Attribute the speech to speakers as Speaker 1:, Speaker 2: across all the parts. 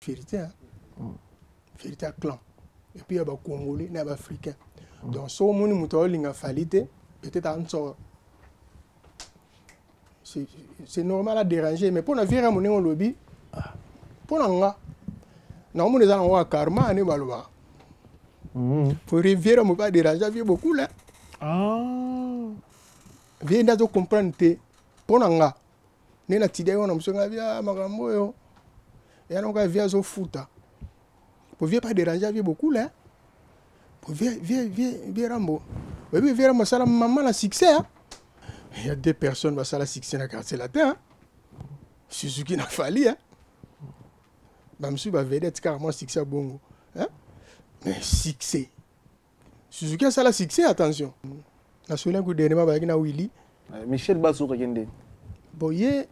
Speaker 1: vérité, hein. Vérité à clan. Et puis il y a des Congolais, il y a des Africains. Donc, si on a fait peut-être en sort. C'est normal à déranger, mais pour nous faire un lobby, pour nous, nous avons un karma, nous avons pour revenir, on ne pas déranger beaucoup là. Viens de comprendre que pour nous, nous avons une idée, nous avons et on a vu foot. Pour ne pas déranger beaucoup là. Pour viens Rambo. Oui, viens Rambo, ça la maman la succès. Il y a 2 personnes qui ont la succès dans le quartier latin. Suzuki n'a fallu. Je vais vedette carrément succès à Bongo. Mais succès. Suzuki a la succès, attention. Je suis un dernièrement avec Willy.
Speaker 2: Michel Basso Kende.
Speaker 1: Boye,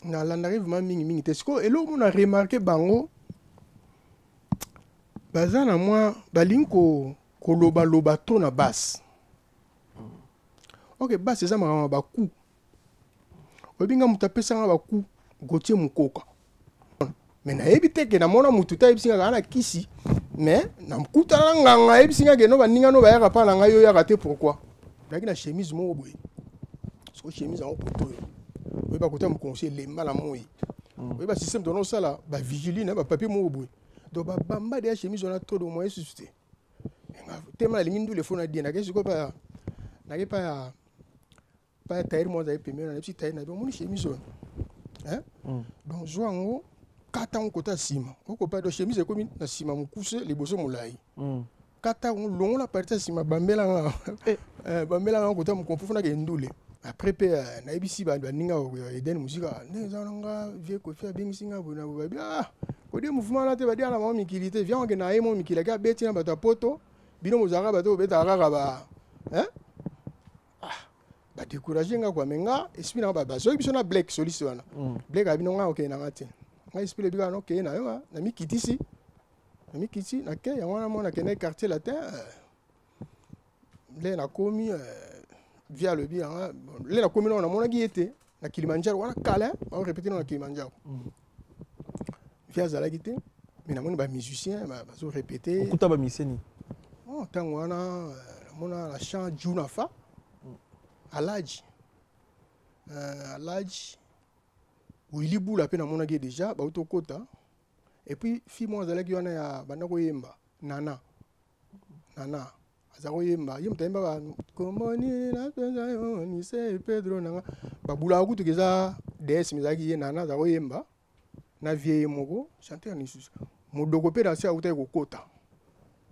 Speaker 1: on arrive à mingi. Et là, on a remarqué Bango. Bazana moi, balinko loba to na basse. Ok, basse c'est ça ma baku. Obinga mutapesa nga baku gotie mukoka. Mais na ebite ke na mona mututa ebisinga kana kisi. Mais na mkuta nganga ebisinga ke no baninga no bayaka pa na nga yo yaka te pourquoi? Ndaki na chemise mo boye. Parce que chemise en poto yo. Oui ba kota mu conseiller les mala moyi. Oui ba système de non ça là, ba vigilie na ba papier mo boye. Donc bamba de chemise on a trop de moyens suscité. Tellement la ligne le fond a dit na ke siko pas na pas taille moi d'ailleurs premier na petit taille na mon chemise hein donc joango kata on kota sima on pas de chemise comme na sima mon couche les bosso molai kata on long la partie sima bambela bambela kota mon confond na ke ndule après na ibisi ba ninga eden musika neza nga vie ko faire bien singa bona ba bien ko de mouvement là te ba dia na mo mikilité vient on ke na mo mikila ka beti na bata poto bino mozaka bato beta raka ba hein ba décourager nga quoi mais nga esprit na ba so biso na black soliste wana black abino nga okay na ngati nga esprit bika no okay na yo na mi kitisi na ke ya wana mona ke na quartier latin le na komi via le bien le na komi na mona giete na Kilimanjaro wana kala ba répéter na Kilimanjaro via za la guité mais na mona ba musicien ba so répéter
Speaker 2: okuta ba miseni
Speaker 1: tango wana mona la chant Junafa Alaji Willy Boula pe na mona ki déjà ba utokota et puis fi mo azala ki wana ya bana ko yemba nana azako yemba yemta yemba ba komoni na penza yo ni se Pedro nanga ba bula ku tukeza DS mizaki ye nana azako yemba na vieille moko chanteur ni sus modoko pe da sia uta ko kota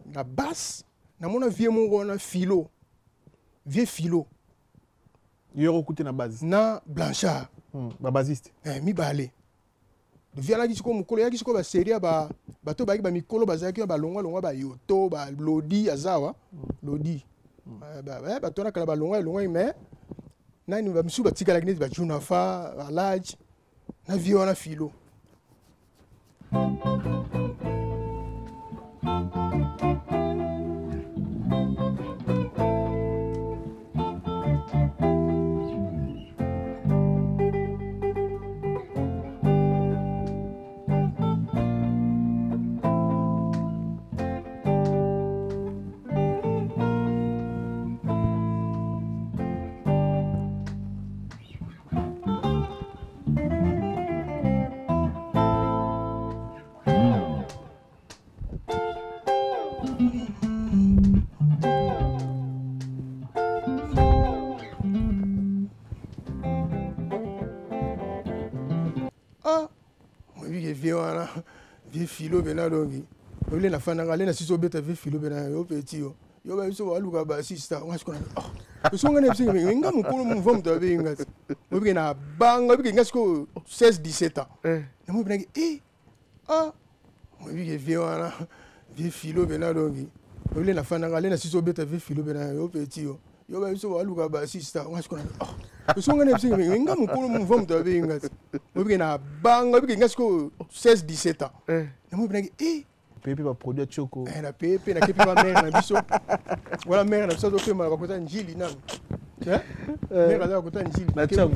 Speaker 1: na basse na mona vieille moko na philo vieux philo
Speaker 2: yoro kuti na base
Speaker 1: na Blanchard
Speaker 2: ba basiste
Speaker 1: mi balé de viala ki siko mukolo yaki siko ba série ba bato ba ki ba mikolo bazaki ba longwa ba yoto ba lodi azawa lodi ba to na kala ba longwa mais nani ba misu ba tika la gnesi ba Junafa Alaji na vieux na philo vieux philo bena dongi ole na fana ngale na siso beta vieux philo bena yo petit yo ba biso waluka ba sister ngashi kona so ngane bisi nga mukolo mumva mtu abenga mo bike na banga bike ngashi ko 16 17 ans na mo bena mo bike vieux philo bena dongi ole na fana ngale na siso beta vieux philo bena yo petit yo ba biso waluka ba sister ngashi kona so ngane bisi nga mukolo mumva mtu abenga mo bike na banga bike ngashi ko 16 17 ans na mo bena
Speaker 2: pepe ba produit choco
Speaker 1: na pepe na kepi ba mère na biso wala mère na biso to pe ma ba kota njili na mère ala kota njili
Speaker 2: na chamu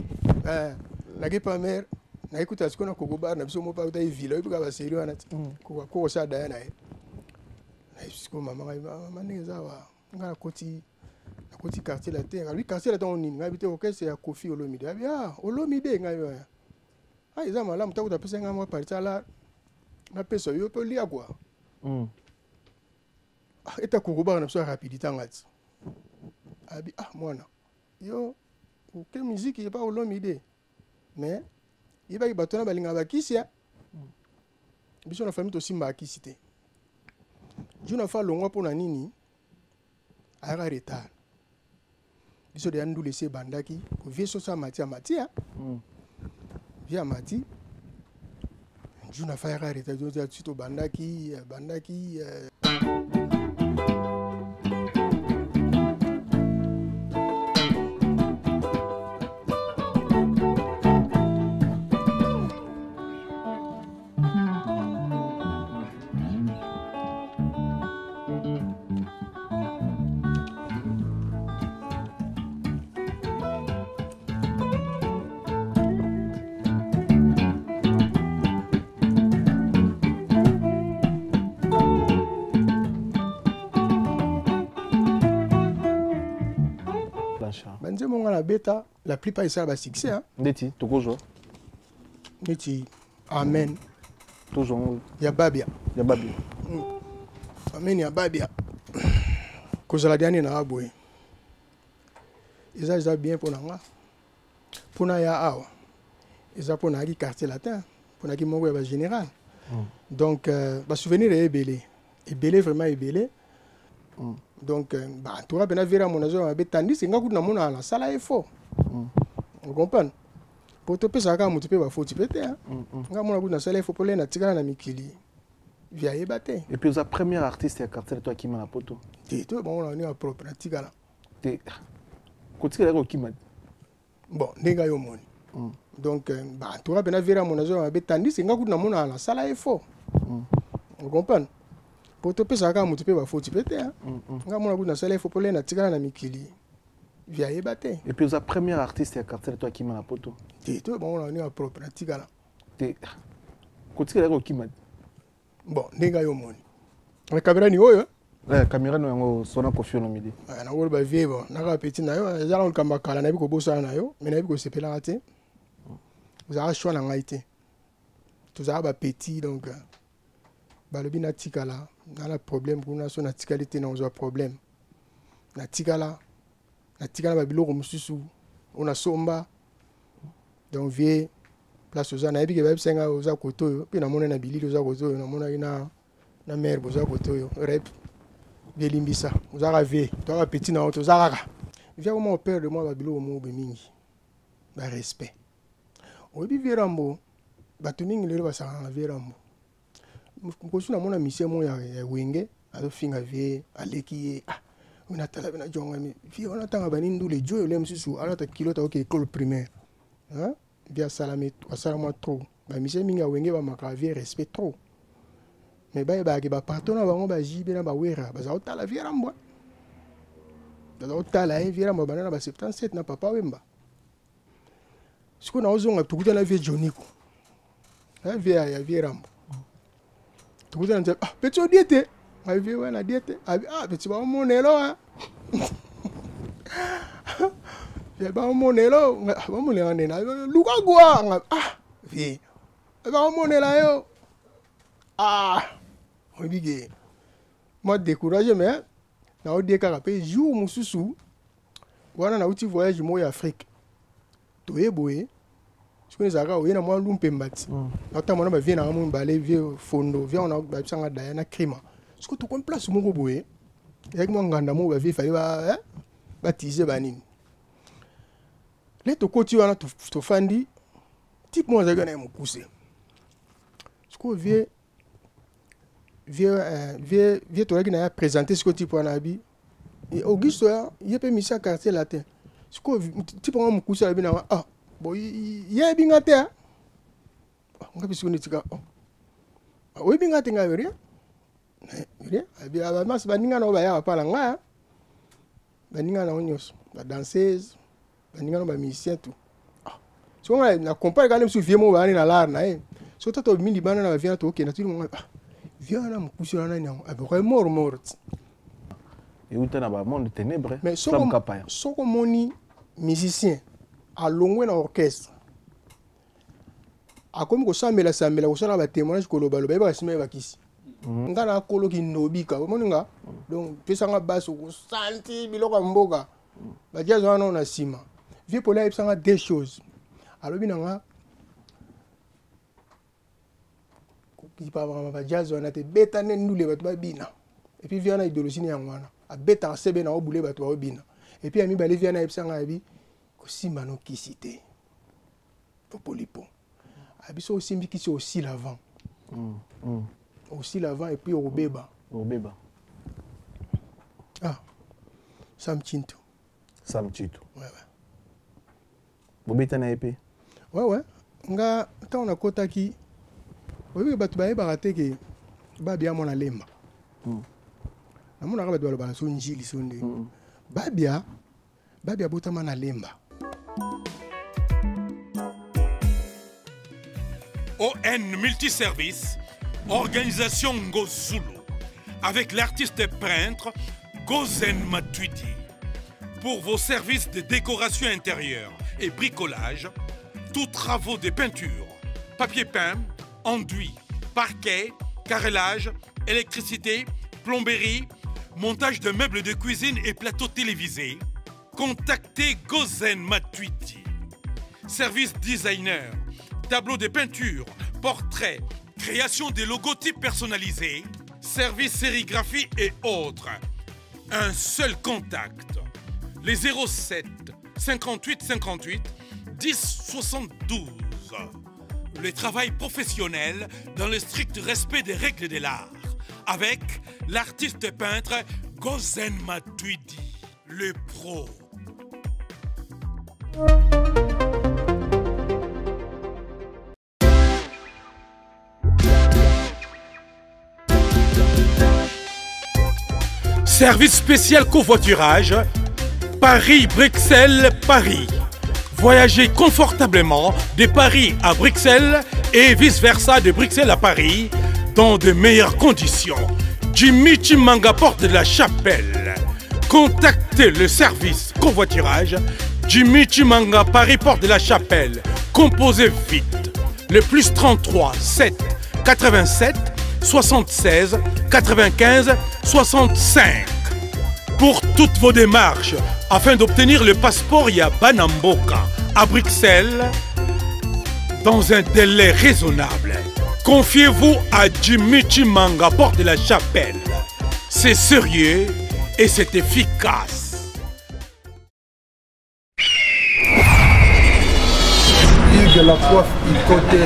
Speaker 1: na kepi ba mère na ekuta siko na koko bar na biso mo pa uta villa ibuka ba seri wana ko sa da na siko mama ndenge wa nga koti quartier la terre lui quartier la terre nini ngabite ko kese ya Kofi Olomide abi Olomide ngayo eza malamu takuta pesa nga mwa parti ala na pesa yo pe lia quoi eta koko bar na biso rapidité ngati abi mwana yo ke musique ye pa Olomide mais il va batona balinga bakisia biso na famille to simba akisi te juna fa longwa pona nini aka retard biso de andu laisser bandaki ko vieso sa matia via mati juna fa aka retard jo tuto bandaki banze monga la beta la plupart ça ba succès
Speaker 2: ndeti tokozwa
Speaker 1: ndeti amen
Speaker 2: toujours
Speaker 1: ya babia amen ya babia kozala diani na aboye eza bien pour nga pona ya awa eza pona ki quartier latin pona ki mongo ya ba général donc ba souvenir est belé vraiment belé. Donc, tu vas bien ver mon azor avec tandis que nous avons la salle est fort. Vous comprenez? Pour te payer ça, quand tu peux pas faut tu peux te. Nous avons la salle est fort pour les natifs na mikili. Via ebate.
Speaker 2: Et puis la première artiste à quartier toi qui m'a la poto.
Speaker 1: Tu es bon on est propre natika là.
Speaker 2: Tu côté là qui m'a.
Speaker 1: Bon, nega yo moni. Donc, tu vas bien ver mon azor avec tandis que nous avons la salle est fort. Vous comprenez? Pour te payer ça, quand tu peux pas faut tu peux te. Nous avons la salle est fort pour les natifs na mikili. Via ebate.
Speaker 2: Et puis la première artiste à quartier toi qui m'a la poto.
Speaker 1: Tu es bon on est propre natika là.
Speaker 2: Côté là qui m'a.
Speaker 1: Bon, nega yo moni. La caméra ni oyo.
Speaker 2: La caméra no yango sona Kofi Olomide.
Speaker 1: Na ngolo ba vivo, na ka petit na yo, za la kamba kala na biko bosa na yo, mais na biko sepela raté. Vous avez choix na ngaité. Tous ba petit donc ba le bina tikala, na la problème kuna so na tikalité na ozo problème. Na tikala ba biloko mususu, on a somba. Donc vie place oza na biko ba senga oza koto, puis na mona na bilili oza koto, na mona ina na mère boza koto yo, rep. Bielimbisa, vous avez vu, tu as petit na auto, Zaraga. Viens au moins père de moi, Babilo, mon bémingi. Ba respect. Au bi Vérambo, Batuning le va s'en Vérambo. Mkosu na mona mission mo ya wenge, ado finga vie, aleki on a tala bena jonga mi. Vi on attend banindu le joyo le msusu, ala ta kilo ta ok école primaire. Hein? Via salami, salama trop. Ba mission minga wenge ba makavie respect trop. Mais ba partona bango ba jibe na ba wera ba za otala viera mbwa ba za otala viera mbwa banana ba 77 na papa wemba siko na ozonga tukuta na vie joniko ya viera mbwa tukuta na petit diete ma vie wana diete petit ba monelo ya ba monelo ba monelo na luka gwa vie ba monela yo obige moi découragé mais na odi ka pe jour mususu wana na uti voyage mo ya Afrique to eboye siko zaka oyena mo lumpe mbati na tamona ba vie na mo mbale vie fondo vie on a ba tsanga da na crime siko to kon place mo boye yak mo nganda mo ba vie fa ba tize banini le to koti wana to fandi type mo zaka na mo pousser siko vie vieux toi qui n'a présenté ce que tu peux abi Auguste il peut mission quartier latin ce que tu peux me coucher abi na bon il y binga te on ka bisu ni tika oui binga te nga rien abi aba mas baninga no ba ya pala nga baninga na onyos ba danseuse baninga no ba musicien tout so na compare quand même sur vieux mo ba na lar na so tato mindi bana na vient to okay na tout mo vient na mkusi na nani après mort
Speaker 2: et où t'es là-bas monde ténèbres
Speaker 1: mais so comme moni musicien à longwe na orchestre a comme ko samela ko sala ba témoignage ko loba ba sima ba kisi ngana kolo ki nobika moninga donc pesa nga baso ko santi biloko mboka ba jazo wana na sima vie pour là il deux choses alors binanga qui pas vraiment ba jazo wana te beta ne ndule bato ba bina et puis viana idéologie ni ngwana a beta sebe na obule bato ba bina et puis ami ba le viana ipsanga bi ko simba no kisite popolipo abiso simbi kisi aussi l'avant aussi l'avant et puis au beba ah Sam Chinto ouais
Speaker 2: bobeta na épée
Speaker 1: ouais nga tant na kota ki obi batu ba ebaraté ke ba bia mona lemba na mona ka batu ba so njili so nde ba bia botama na lemba.
Speaker 3: ON Multiservice, organisation Ngozulu, avec l'artiste peintre Gozen Matuidi. Pour vos services de décoration intérieure et bricolage, tous travaux de peinture, papier peint, enduit, parquet, carrelage, électricité, plomberie, montage de meubles de cuisine et plateaux télévisés, contactez Gozen Matuidi. Service designer, tableau de peinture, portrait, création de logotypes personnalisés, service sérigraphie et autres. Un seul contact. Les 07 58 58 10 72. Le travail professionnel dans le strict respect des règles de l'art. Avec l'artiste peintre Gozen Matuidi, le pro. Service spécial covoiturage, Paris-Bruxelles-Paris. Voyagez confortablement de Paris à Bruxelles et vice-versa de Bruxelles à Paris dans de meilleures conditions. Jimmy Chimanga, porte de la Chapelle. Contactez le service covoiturage Jimmy Chimanga, Paris, porte de la Chapelle. Composez vite. Le plus 33 7 87 76 95 65. Pour toutes vos démarches, afin d'obtenir le passeport Yabanamboka à Bruxelles, dans un délai raisonnable, confiez-vous à Jimmy Chimanga, porte de la Chapelle. C'est sérieux et c'est efficace.
Speaker 4: Hugues la coiffe Icoté.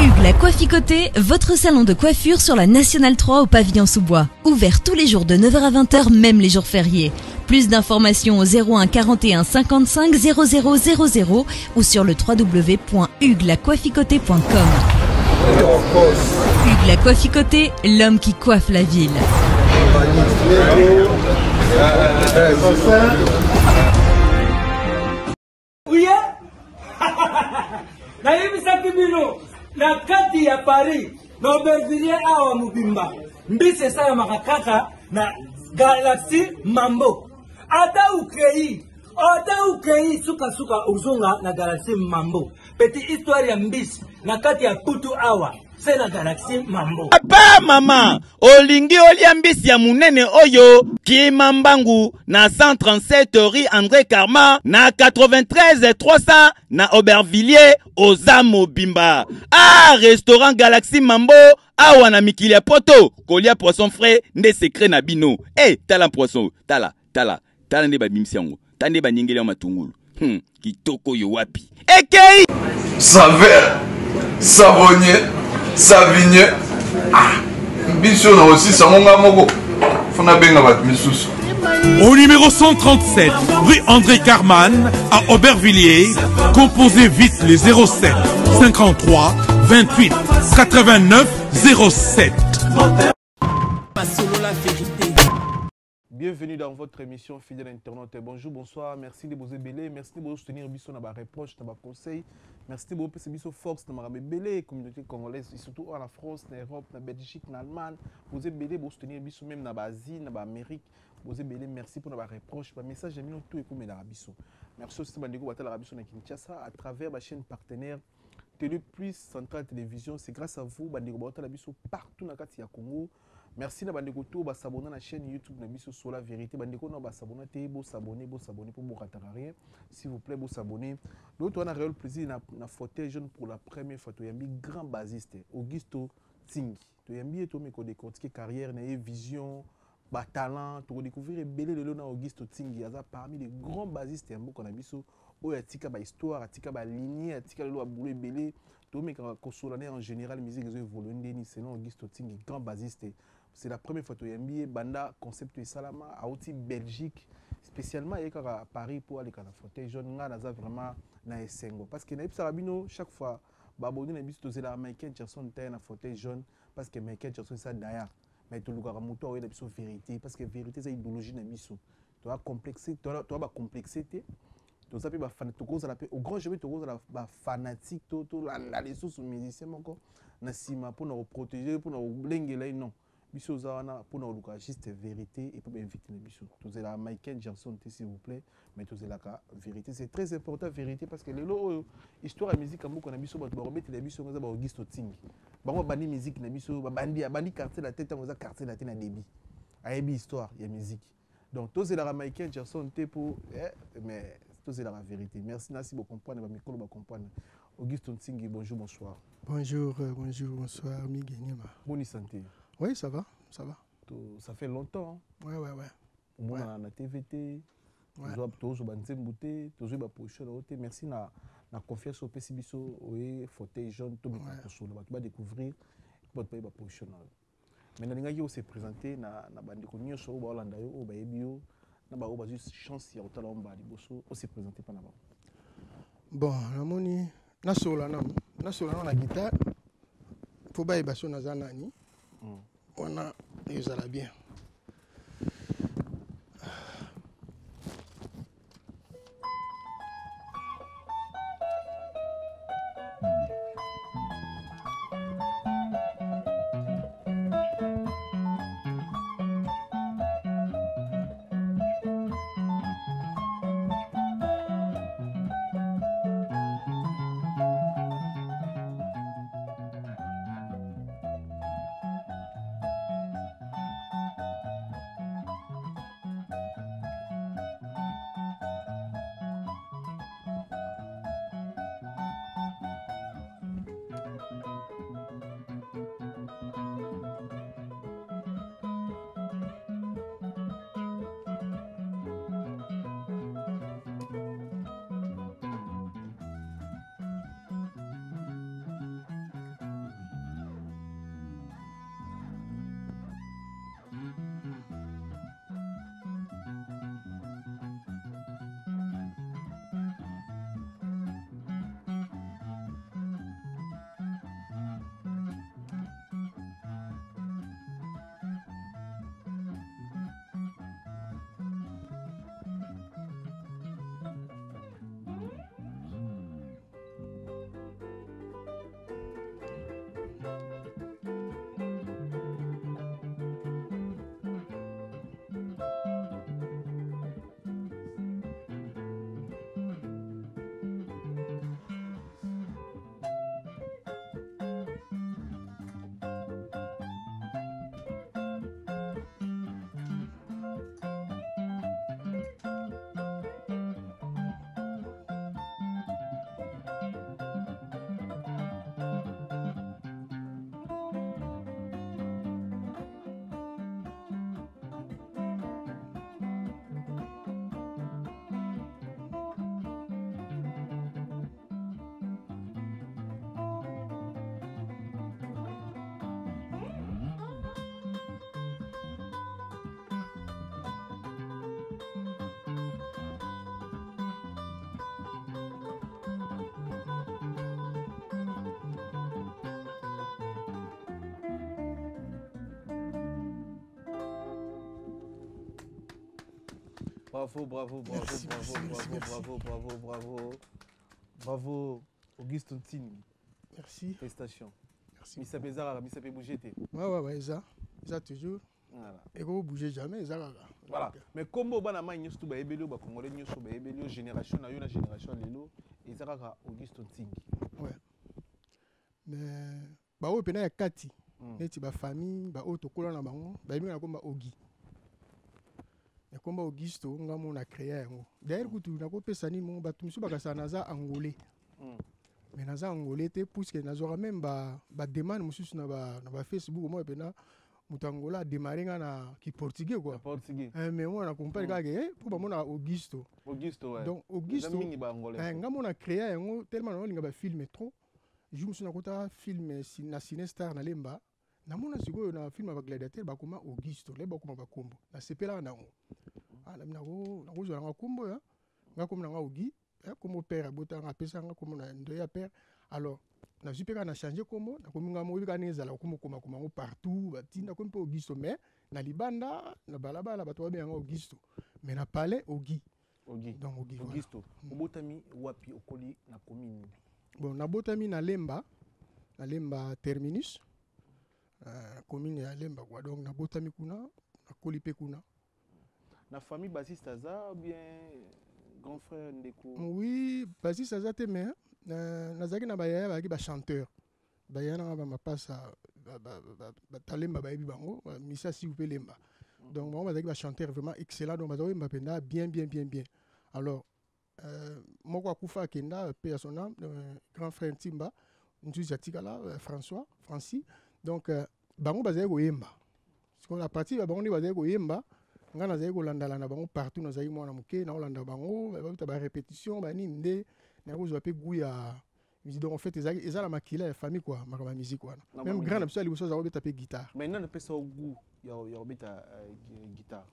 Speaker 5: Hugues la coiffe Icoté, votre salon de coiffure sur la Nationale 3 au pavillon sous-bois. Ouvert tous les jours de 9h à 20h, même les jours fériés. Plus d'informations au 01 41 55 0000 ou sur le www.huguelacoiffeicoté.com. Hugues la coiffe Icoté, l'homme qui coiffe la ville.
Speaker 6: nayebisaki bino na kati ya Paris na Aubervilliers awa mobimba mbisi esalamaka kaka na Galaxy Mambo. Ata ukei suka uzonga na Galaxy Mambo. Petit histoire ya mbisi na kati ya Putu awa c'est la Galaxy Mambo.
Speaker 7: Papa mama olingi olia mbisi ya munene oyo Kimambangu na 137 rue André Karma na 93 300 na Aubervilliers oza mobimba. Ah, restaurant Galaxy Mambo awa na mikili ya poto kolia poisson frais nde secret na bino. Tala poisson tala nde ba bimisi yango tande ba nyengeli ya matungulu kitoko yo wapi ekei
Speaker 8: saveur savonnier Savigne, Bichon aussi, ça m'a moko. Faut na benga bat misusu.
Speaker 3: Au numéro 137, rue André Carman, à Aubervilliers, composez vite les 07 53 28 89 07.
Speaker 2: Bienvenue dans votre émission Fidèle Internaute. Bonjour, bonsoir, merci de vous ébeler, merci de vous soutenir Bisso dans ma reproche, dans ma conseil, merci de vous passer Bisso force dans ma ébélé, communauté congolaise, et surtout en France, en Europe, en Belgique, en Allemagne, vous ébelez, vous soutenir Bisso même dans l'Asie, dans l'Amérique, vous ébelez, merci pour ma reproche, ma message, j'ai mis tout et comme dans Bisso. Merci aussi à Bandego Batal Bisso dans Kinshasa à travers ma chaîne partenaire Télé Plus Centrale Télévision. C'est grâce à vous, Bandego Batal Bisso partout dans le Congo. Merci na bandeko to ba s'abonner à la chaîne YouTube na biso sur la vérité bandeko na ba s'abonner pour vous rater rien s'il vous plaît vous s'abonner l'autre on a réel plaisir na fauteuil jeune pour la première fois to yambi grand basiste Augusto Tsingi to yambi to me ko décortiquer carrière na vision ba talent to découvrir belé le na Augusto Tsingi aza parmi les grands basistes yambo qu'on a biso o atika ba histoire atika ba lignée atika le boulot belé to me ko solane en général musique zo évoluer ndeni selon Augusto Tsingi grand basiste. C'est la première fois que je banda concept salama à outil Belgique spécialement à Paris pour aller à la fauteuil jaune là vraiment na esengo parce que na Sarabino chaque fois baboni na biso to la Michael Jackson ta na fauteuil jaune parce que Michael Jackson ça d'ailleurs mais to luka moto na biso vérité parce que vérité c'est idéologie na biso to a complexé to ba complexité to ça peut ba fan to cause la au grand jeu to cause la ba fanatique to la les sous musiciens encore na sima pour nous protéger pour nous blinguer non. Biso Zawana pour nous juste vérité et pour inviter les biso. Tous la Michael Jackson s'il vous plaît, mais tous la vérité c'est très important vérité parce que les histoire de musique comme qu'on a biso ba remettre les biso ngeza ba Augusto Tsingi. Ba bandi musique na biso ba bandi quartier la tête on quartier la tête na débit. Ayebi histoire il y a musique. Donc tous la Michael Jackson pour mais tous la vérité. Merci beaucoup comprendre ba micro ba comprendre. Augusto Tsingi bonjour bonsoir.
Speaker 1: Bonjour bonsoir Miguenyama.
Speaker 2: Bonne santé.
Speaker 1: Oui, ça va, ça va.
Speaker 2: Ça fait longtemps.
Speaker 1: Ouais.
Speaker 2: On a la TVT, merci na confiance au PCBiso, au fauteuil jaune, tout le monde va découvrir, votre position. Maintenant, il s'est présenté na bandiko nyonso au Hollande au Baebio, na ba oba juste chance ya otala omba liboso, on s'est présenté pas là-bas.
Speaker 1: Bon, la moni na solo na guitare. Faut ba ebaso na zanani. On a les Arabiens.
Speaker 2: Bravo, bravo, bravo,
Speaker 1: Merci,
Speaker 2: bravo,
Speaker 1: merci,
Speaker 2: bravo,
Speaker 1: merci.
Speaker 2: bravo, bravo, bravo. Bravo, Auguste Ntini.
Speaker 1: Merci.
Speaker 2: Félicitations.
Speaker 1: Merci.
Speaker 2: Missa Bezara, Missa peut bouger.
Speaker 1: Ouais, ça toujours.
Speaker 2: Voilà.
Speaker 1: Et vous bougez jamais, ça.
Speaker 2: Voilà. Mais comme on a mis tout le monde, on Congolais, on génération, on a génération lelo, et ça va Auguste Ntini.
Speaker 1: Ouais. Mais bah au pena ya kati. Neti ba famille, ba auto kola na bango, ba mi na komba Ogi. Ya komba Augusto ngamo na créer yango. D'ailleurs kutu na ko pesa ni mo ba tumsu ba kasa naza angolais. Mais naza angolais te puisque nazo même ba demande mususu na ba Facebook mo pena mutangola démarrer na ki portugais quoi.
Speaker 2: Portugais.
Speaker 1: Mais moi na comprendre que pour ba mona Augusto.
Speaker 2: Augusto ouais.
Speaker 1: Donc Augusto ngamo na créer yango tellement na linga ba filmer trop. Je me suis dit film na Cinestar na lemba namona sikoyo na film avec gladiateur bakoma Augusto le bakoma bakombo na sepela na ngo na ko zo na kombo ya ngakoma na Ogi comme père bota nga pesa nga comme na ndo ya père alors na jipeka na changer kombo na kominga mo bika nezala komo koma ngo partout batinda ko mpo Augusto mais na libanda na balabala bato ba nga Augusto mais na palais Ogi donc Ogi
Speaker 2: Augusto obotami wapi okoli na commune.
Speaker 1: Bon, nabotami na Lemba terminus, commune ya Lemba quoi. Donc nabotami kuna, na kolipe kuna.
Speaker 2: Na famille bassiste aza ou bien grand frère ndeko?
Speaker 1: Oui, bassiste aza te mais nazaki na bayaya baki ba chanteur. Bayaya na ba mapasa ba talemba ba yebi bango, misa si upe Lemba. Donc moi bazaki ba chanteur vraiment excellent donc bazo yemba penda bien. Alors moko akufa kenda paix son âme grand frère Timba ntu jatikala Francis donc bango bazali koyemba parce que la partie bango ni bazali koyemba nga nazali kolandala na bango partout nazali mwana moke na olanda bango ba répétition ba nini nde na kozwa pe goût ya musique donc en fait eza la makila ya famille quoi makama musique wana même grand absolu liboso za obeta pe guitare
Speaker 2: mais non pe so goût ya obeta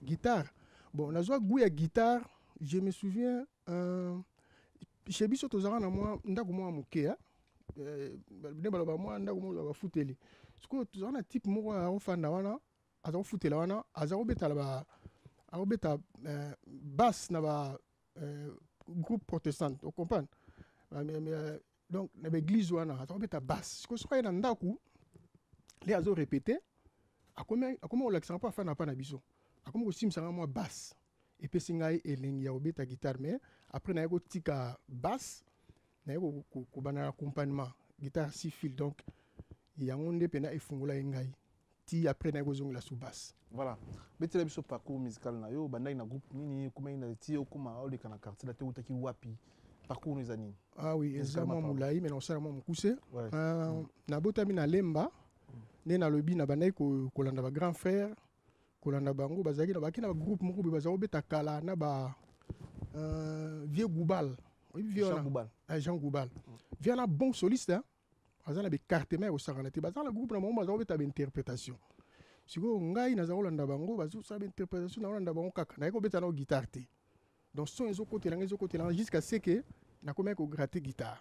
Speaker 1: guitare bon nazwa goût ya guitare. Je me souviens, chez Bisso Tozara, moi, ndako moi moké, moi ndako moi futeli. Ce que Tozara type moi au fanda wana, azaro futela wana, azaro beta la beta basse na ba groupe protestant, vous comprenez? Donc na église wana, azaro beta basse. Ce que soit na ndako, les azaro répété, a comment on l'accent pas faire na pas na Bisso. A comment aussi me moi basse. Et puis singai elengi ya obeta guitare mais après na yako tika basse na yako ko bana accompagnement guitare 6 fils donc yango nde pena efungula ngai ti après na yako zonga sous basse.
Speaker 2: Voilà betela biso parcours musical na yo bandai na groupe nini kuma ina ti okuma ole kana quartier la te utaki wapi parcours nous anini.
Speaker 1: Ah oui exactement moulai mais non ça mo mukuse na botami na Lemba ne na lobi na bandai ko landa ba grand frère kolanda bango bazaki na bakina groupe moko bazao beta kala na ba vieux Goubal Jean Goubal vient un bon soliste hein azana be carte mais au saranati bazana groupe na moma bazao beta interprétation siko ngai na zaolanda bango bazo sa interprétation na olanda bango kaka na ko beta na guitare te donc son ezokote la jusqu'à ce que na komeka ko gratter guitare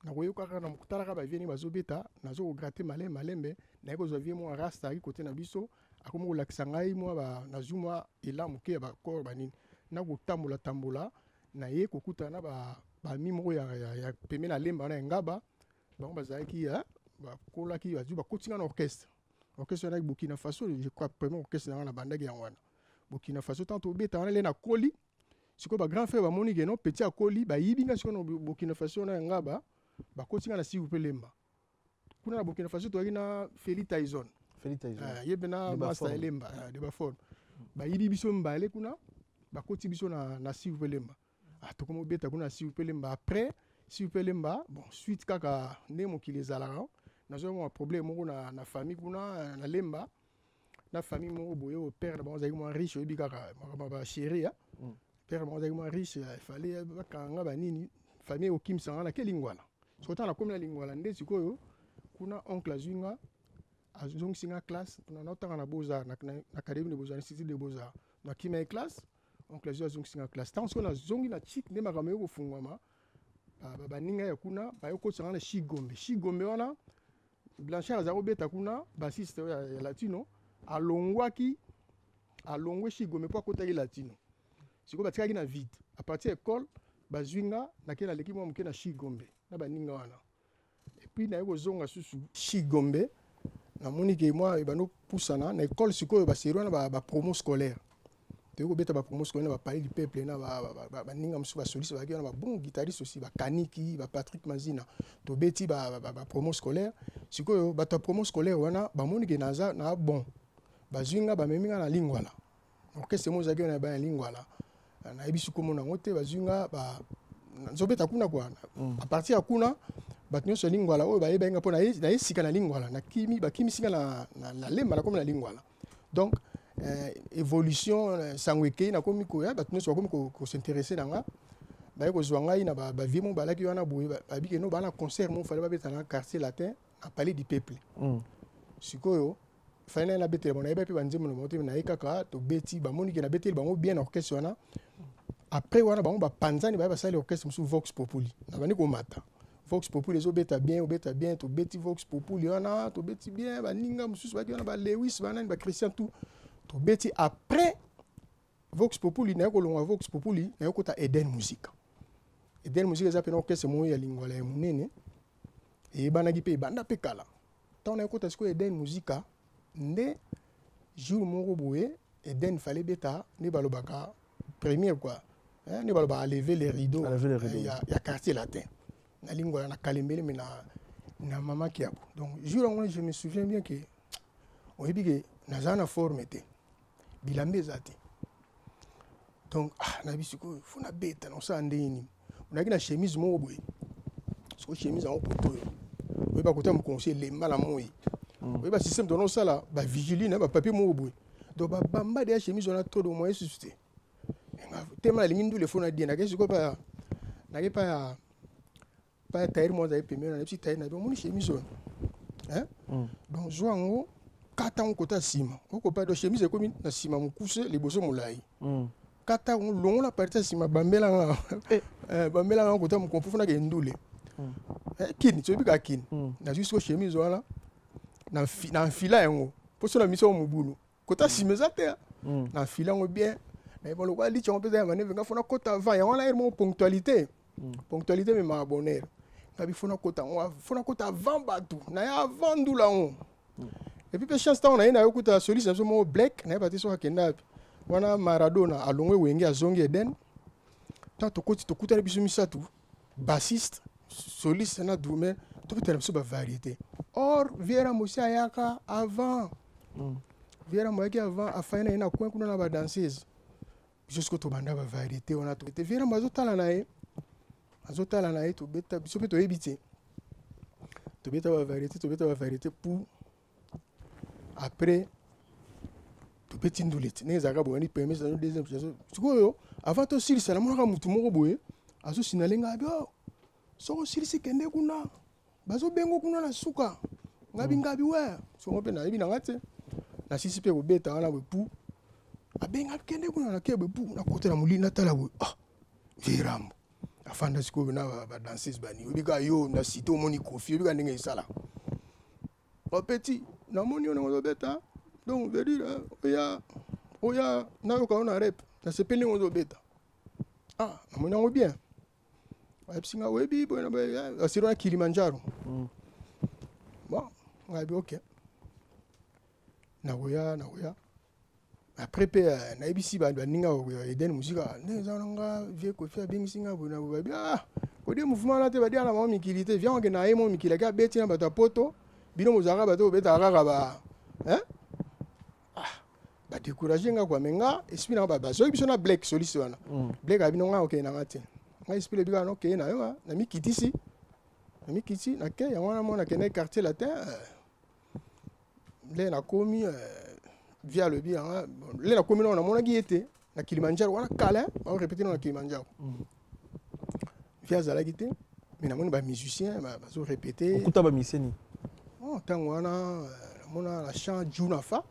Speaker 1: na koyo kaka na mukutala ka ba vieni bazo beta na zo gratter malembe na ko zo vie mo rasta ki côté na biso akomo kolakisa ngai mwa ba nazuma ela moke ba corps banini na kotambola na ye kokutana ba mimo ya peme na Lemba na ngaba bango bazaki ba kolaki bazu ba kotinga na orchestre na Burkina Faso je crois premier orchestre na bandaki ya wana Burkina Faso tanto beta wana le na koli siko ba grand frère ba moni geno petit akoli ba yibinga siko na Burkina Faso na ngaba ba kotinga na si upe Lemba kuna na Burkina Faso to na Feli Tyson yebena master Lemba de ba forme ba yibi biso mbale kuna ba koti biso na si upe Lemba to komo beta kuna si upe Lemba après si upe Lemba bon suite kaka ne mo kilezala na zo mo problème mo na famille kuna na Lemba na famille mo boyo père na banza mo riche yebi kaka ba chérie père mo za mo riche il fallait bakanga ba nini famille okimsanga na kelingwala sota na komela lingwala nde sikoyo kuna oncle Azunga azongsinga classe na notanga na Beaux-Arts na académie de Beaux-Arts institut de Beaux-Arts na kima classe oncle azongsinga classe tant que na zongi na chic ne makame ko fungwama ba ninga ya kuna ba yoko tsanga na Shigombe wana Blanchard azaro beta kuna bassiste ya latino alongwe Shigombe kwa kota ki latino siko batikaki na vide à partir école bazwinga nakela leki mwa moke na Chigombe na baninga wana et puis naye kozonga susu Chigombe namoni ke moi ebano pusana na école sikoyo basirwa na ba promo scolaire te ko beta ba promo scolaire na ba parler du peuple na ba ninga musu ba soliste ba na ba bon guitariste aussi ba Kaniki ba Patrick Mazina to beti ba promo scolaire sikoyo ba ta promo scolaire wana ba moni ke naza na bon bazwinga ba meminga na lingwala orchestre mo zaki na ba lingwala na ebisu komo na ngote bazwinga ba nzobeta kuna kwa à partir ya kuna batinyo so lingwala oyo ba yebenga pona na esika na lingwala na kimi ba kimi singa na lemba na comme na lingwala donc évolution sangweke na komi ko ya batinyo so komi ko s'intéresser nanga ba ko zwanga ina ba vie mo balaki wana boye ba bike no ba na concert mo fallait ba beta na quartier latin à Palais du Peuple sikoyo fallait na beta bona eba pe banzemo no moto na ikaka to beti ba moni ke na beti bango bien orchestre wana après wana bango ba panzani ba sali orchestre musu Vox Populi na bani ko mata Vox Populi les obeta bien to beti Vox Populi wana to beti bien ba ninga musu ba wana ba Lewis ba nani ba Christian tout to beti après Vox Populi na ko longa Vox Populi na ko ta Eden Musique eza pe na orchestre mo ya lingwala ya munene e bana gi pe banda pe kala tant na ko ta sko Eden Musique nde jour moko boye Eden fallait beta ne balobaka premier quoi hein ne baloba lever les rideaux il y a quartier latin na lingua na kalembele mais na mama kiabo donc jour on je me souviens bien que on est bien na zana forme était bilambe zati donc na bisiko funa beta na ça ndeni on a na chemise mo boye so chemise en poto oui ba kota mo conseil les mala moyi oui ba système de non ça là ba vigiline ba papier mo boye donc ba bamba de chemise on a trop de moyens suscité tema lingi le fona dia na ke siko pa na ke pa taire mo za premier na petit taire na mon chemise hein donc joango kata on kota sima ko pa do chemise ko min na sima mo coucher les boso molai kata on longo la partie sima bambela bambela ko ta mo ko fona ke ndule kin so bi ka kin na juste chemise wala na fila yango po so na mission mo bulu kota sima za te na fila ngo bien mais bon le quoi dit on peut dire venga fona kota va ya wana mon ponctualité mais ma bonheur ngabi fona kota vent batu na ya vandu la on et puis chance ta on a ina yokuta soliste so mo black na ba tiso kenda wana Maradona alongwe wenge azongi Eden tant to kuta biso misatu bassiste soliste na drumer to peut être ba variété or Viera Mosia yaka avant Viera Mosia avant afina ina kwa kuna na ba danseuse jusqu'au tobanda ba variété on a tout été Viera mazotala na ye to beta biso pe to ebité to beta ba variété pour après to beti nduleti nezaka bo ni premier saison deuxième saison sikoyo avant to silisa na mona mutu moko boye aso sinalenga bio soko silisi kende kuna bazo bengo kuna na suka ngabi we so pe na ibi na ngate na sisi pe ko beta wana we pu abenga kende kuna na kebe pu na kotela mulina tala we Virambo afanda sikoyo na ba danseuse bani obika yo na sito moni kofi obika ndenge isala o petit na moni on ngo beta donc veut dire oya na yo ka na rep na sepeli ngo beta na moni ngo bien singa webi bona ba asiro na Kilimanjaro bon ngabi OK na oya après pe na ibisi ba ninga Eden Musique neza nga vie ko faire bien singa bona ba ko de mouvement là te ba dia na mo mikilité vient on na mo mikila ka beti na bata poto bino mozanga bato beta kaka ba ba décourager nga kwa menga esprit na ba so biso na black soliste wana black abino nga OK na ngati nga esprit bika no OK na yo na mikitisi na ke ya wana mona ke na quartier latin le na komi via le bien le na komi na mona giete na Kilimanjaro wana kala on répéter na Kilimanjaro via zala gite mais na mona ba musicien ba so répéter
Speaker 2: okuta ba miseni
Speaker 1: tango wana mona la chant Junafa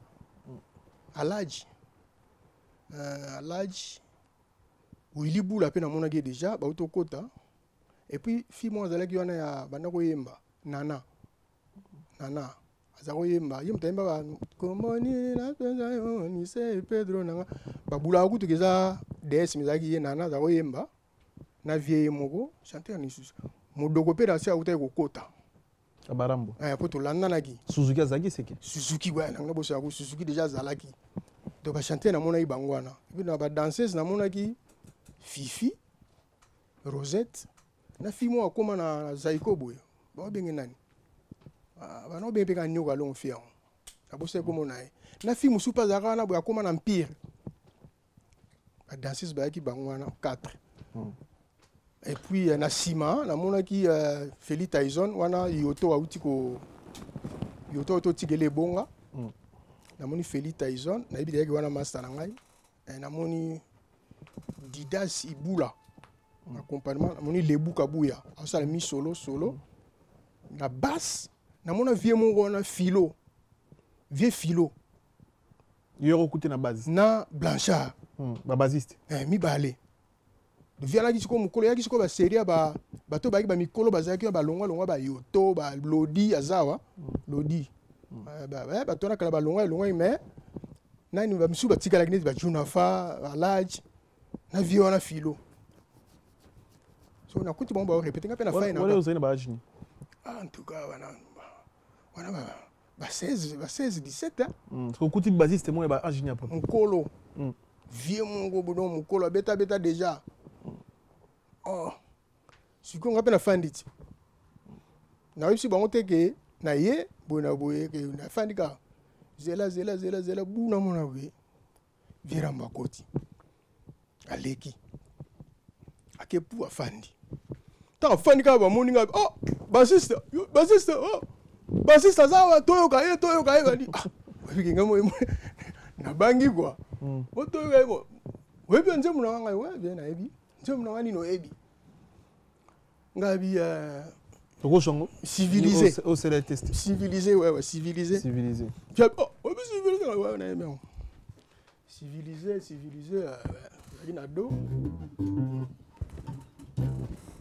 Speaker 1: Alaji Willy Boula pe na mona ge déjà ba utokota et puis fi mo zala ki wana ya bana ko yemba nana azako yemba yemba ba komoni na penza yo ni se Pedro nanga ba bula kutu keza DS mizaki ye nana za oyemba na vieille moko chanteur ni susu modoko pe danser auta kokota
Speaker 2: Abarambo.
Speaker 1: po to landanaki
Speaker 2: Suzuki azaki seke.
Speaker 1: Suzuki ouais na boso ya Suzuki déjà zalaki donc ba chanter na mona ibangwana et puis na ba danseuse na mona ki Fifi Rosette na fimo akoma na Zaiko boyo ba benge nani ba no be pe ka nyoka long fiam na boso ko mona na fimo supa zaka na boya akoma na Empire ba danseuse ba ki bangwana 4 et puis na sima na mona ki Feli Tyson wana yoto autiko yoto auto tigele bonga na moni Feli Tyson na bibi yaki wana master na ngai na moni Didas Ibula accompagnement na moni Lebu Kabuya asala mi solo na basse na mona vie mongo na Philo vie Philo
Speaker 2: Yoro koute na base
Speaker 1: na Blanchard
Speaker 2: ba basiste
Speaker 1: mi balé de viala ki siko mukolo ya ki siko ba série ba bato ba ki ba mikolo bazaki ba longwa ba yoto ba lodi azawa lodi ba tona kala ba longwa mais nani ba misu ba tikala ki ba juna fa ba large na vie wana Philo so na kuti bomba o répéter ngapena fa ina
Speaker 2: wale uzeni ba ajini
Speaker 1: en tout cas wana ba 16 17
Speaker 2: ko kuti basiste mo ba ajini apa
Speaker 1: mukolo vie mongo bodo mukolo beta déjà oh siko ngapena fanditi na wipsi bango teke na ye bona boye ke na fandika zela buna mona we viramba koti aleki akepu afandi ta fandika ba moninga oh basiste oh basiste zawa toyoka ye bani bikinga mo na bangi kwa toyoka ye webi nze muna wanga we bien na ebi nze muna wani no ebi ngabi civilisé
Speaker 2: au c'est test
Speaker 1: civilisé ouais civilisé puis oh civilisé ouais na bien civilisé inado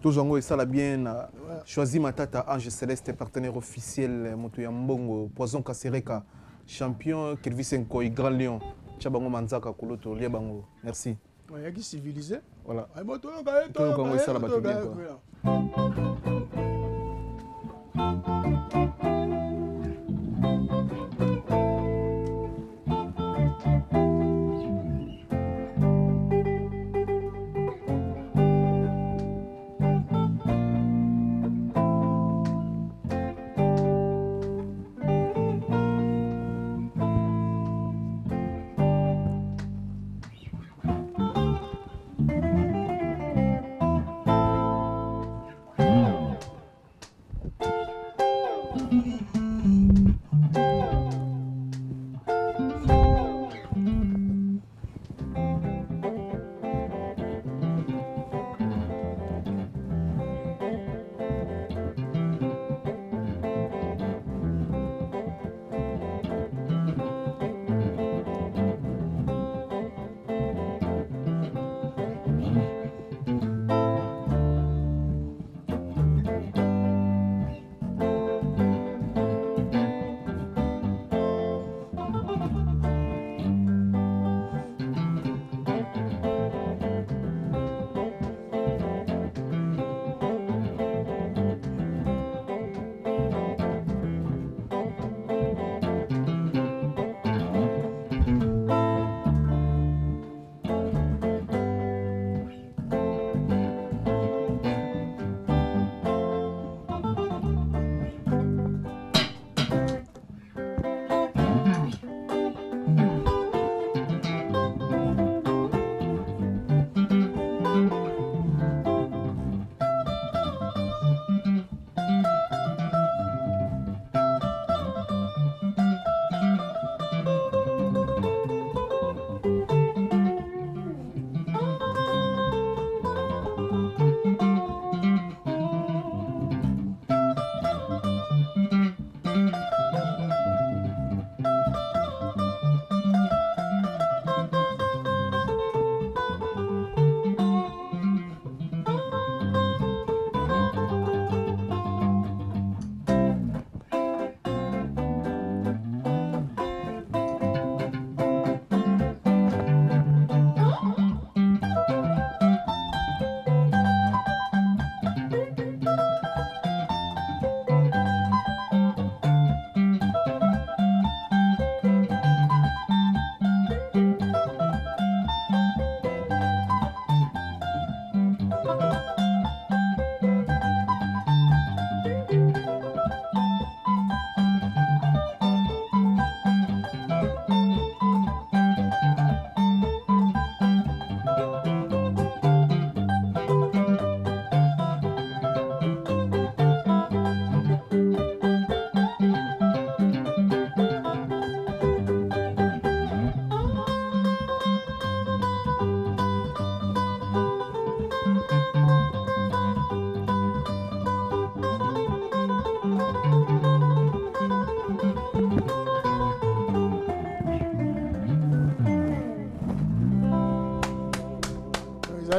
Speaker 2: Tozongo et ça la bien choisi Matata Ange Céleste partenaire officiel Moto ya Mbongo Poison Kasereka champion Kelvis Nkoy Grand Lion Chabango Manzaka Koloto Liabango merci
Speaker 1: ouais yaki civilisé
Speaker 2: voilà
Speaker 1: ay moto
Speaker 2: Tozongo et ça la bato bien quoi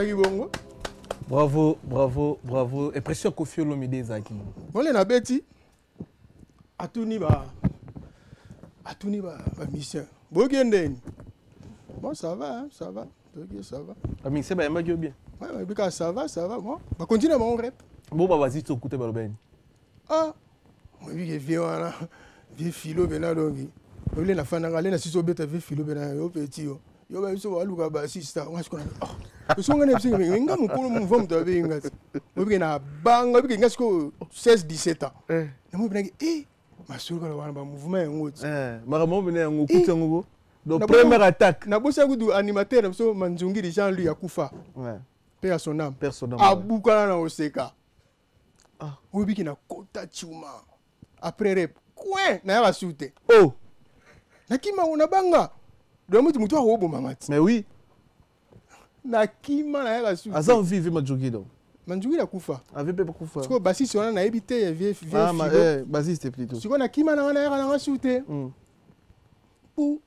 Speaker 1: ezalaki bongo.
Speaker 2: Bravo, bravo, bravo. Et pression Koffi Olomide Zaki.
Speaker 1: Voilà na beti. Atuni ba mission. Bogende. Bon ça va, hein, ça va. Ok, ça va.
Speaker 2: Ami, c'est bien, bien.
Speaker 1: Ouais, ça va. Bon, bah continue mon rep.
Speaker 2: Bon, bah vas-y, tu écoutes Balben.
Speaker 1: Ah, moi je viens là, vieux philo bena dongi. Au lieu na fana ngale na siso beta vieux philo bena yo petit yo. Yo ba biso waluka ba sister, on se connaît. Ah, so ngane psi nga mukulu mvom to be nga. Mo bi na banga bi nga sko 16 17 ans. Na mo bi na masuru kana wana ba mouvement ngoti.
Speaker 2: Maramo bena ngokuta ngogo. Donc première attaque.
Speaker 1: Na bosa gudu animateur na so Manzungi de Jean-Louis Akufa. Ouais. Paix à son âme. Abukala na oseka. Ah, obi na kota chuma. Après rep. Quoi na ya basute.
Speaker 2: Oh.
Speaker 1: Nakima una banga. Do mutu wa obo mangati.
Speaker 2: Mais oui.
Speaker 1: Nakima na ya basute.
Speaker 2: Asa vive Manzungi donc.
Speaker 1: Manzungi la kufa.
Speaker 2: Avec Pepe kufa.
Speaker 1: Siko bassiste on a évité vieux.
Speaker 2: Ah, bassiste plutôt.
Speaker 1: Siko nakima na ya basute. Pou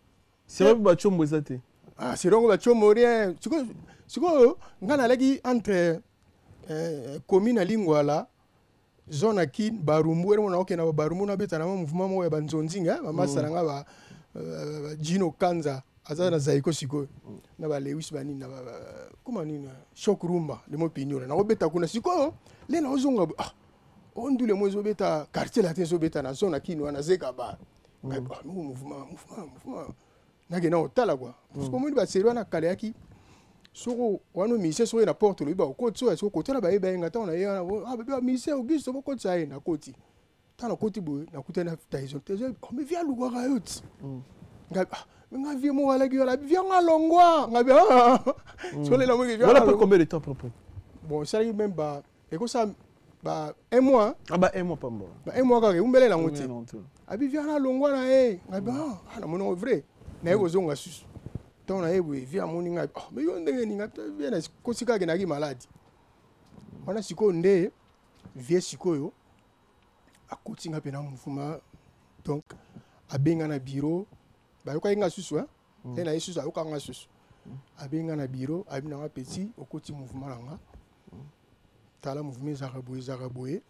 Speaker 2: c'est vrai que chombo ezate.
Speaker 1: Ah, c'est donc chombo rien. Siko ngana lagi entre commune à Lingwala, zone à Kin, Barumbu, on a aucun Barumbu na beta na mouvement mo ya banzonzinga, mama saranga ba Gino Kanza, azana zaiko siko. Na ba Lewis bani na ba comment ni Shock Rumba, le mo pignole. Na beta kuna siko, le na ozonga ah. Ondu le mo zo beta quartier latin zo beta na zone à Kin wana zeka ba. Mouvement. Nagena otala quoi. Parce que moi ba sérieux na kaleaki. Soko wano mise so na porte lo ba ko tso so ko tala ba eba ngata ona ya ah bebe mise Auguste so ko tsa na koti. Tana koti bo na kutana taizo. Tezo me via lugwa ga yot. Nga vie mo wala gi la via ngalongwa. Nga bi so le la mo gi via.
Speaker 2: Voilà pour combien de temps propre.
Speaker 1: Bon, ça y même ba et comme ça ba un mois.
Speaker 2: Ah ba un mois pas bon.
Speaker 1: Ba un mois ka umbele la ngoti. Abi via na longwa na nga bi na mo vrai. Na ego zonga susu. Tona ebwe via moninga mais yo ndenge ninga via na kosika ke naki maladi. Wana siko nde vie sikoyo akotinga pena mufuma donc abenga na bureau ba yoka inga susu hein tena yesu ayoka nga susu abenga na bureau abina wa petit okoti mouvement langa tala mouvement zaraboye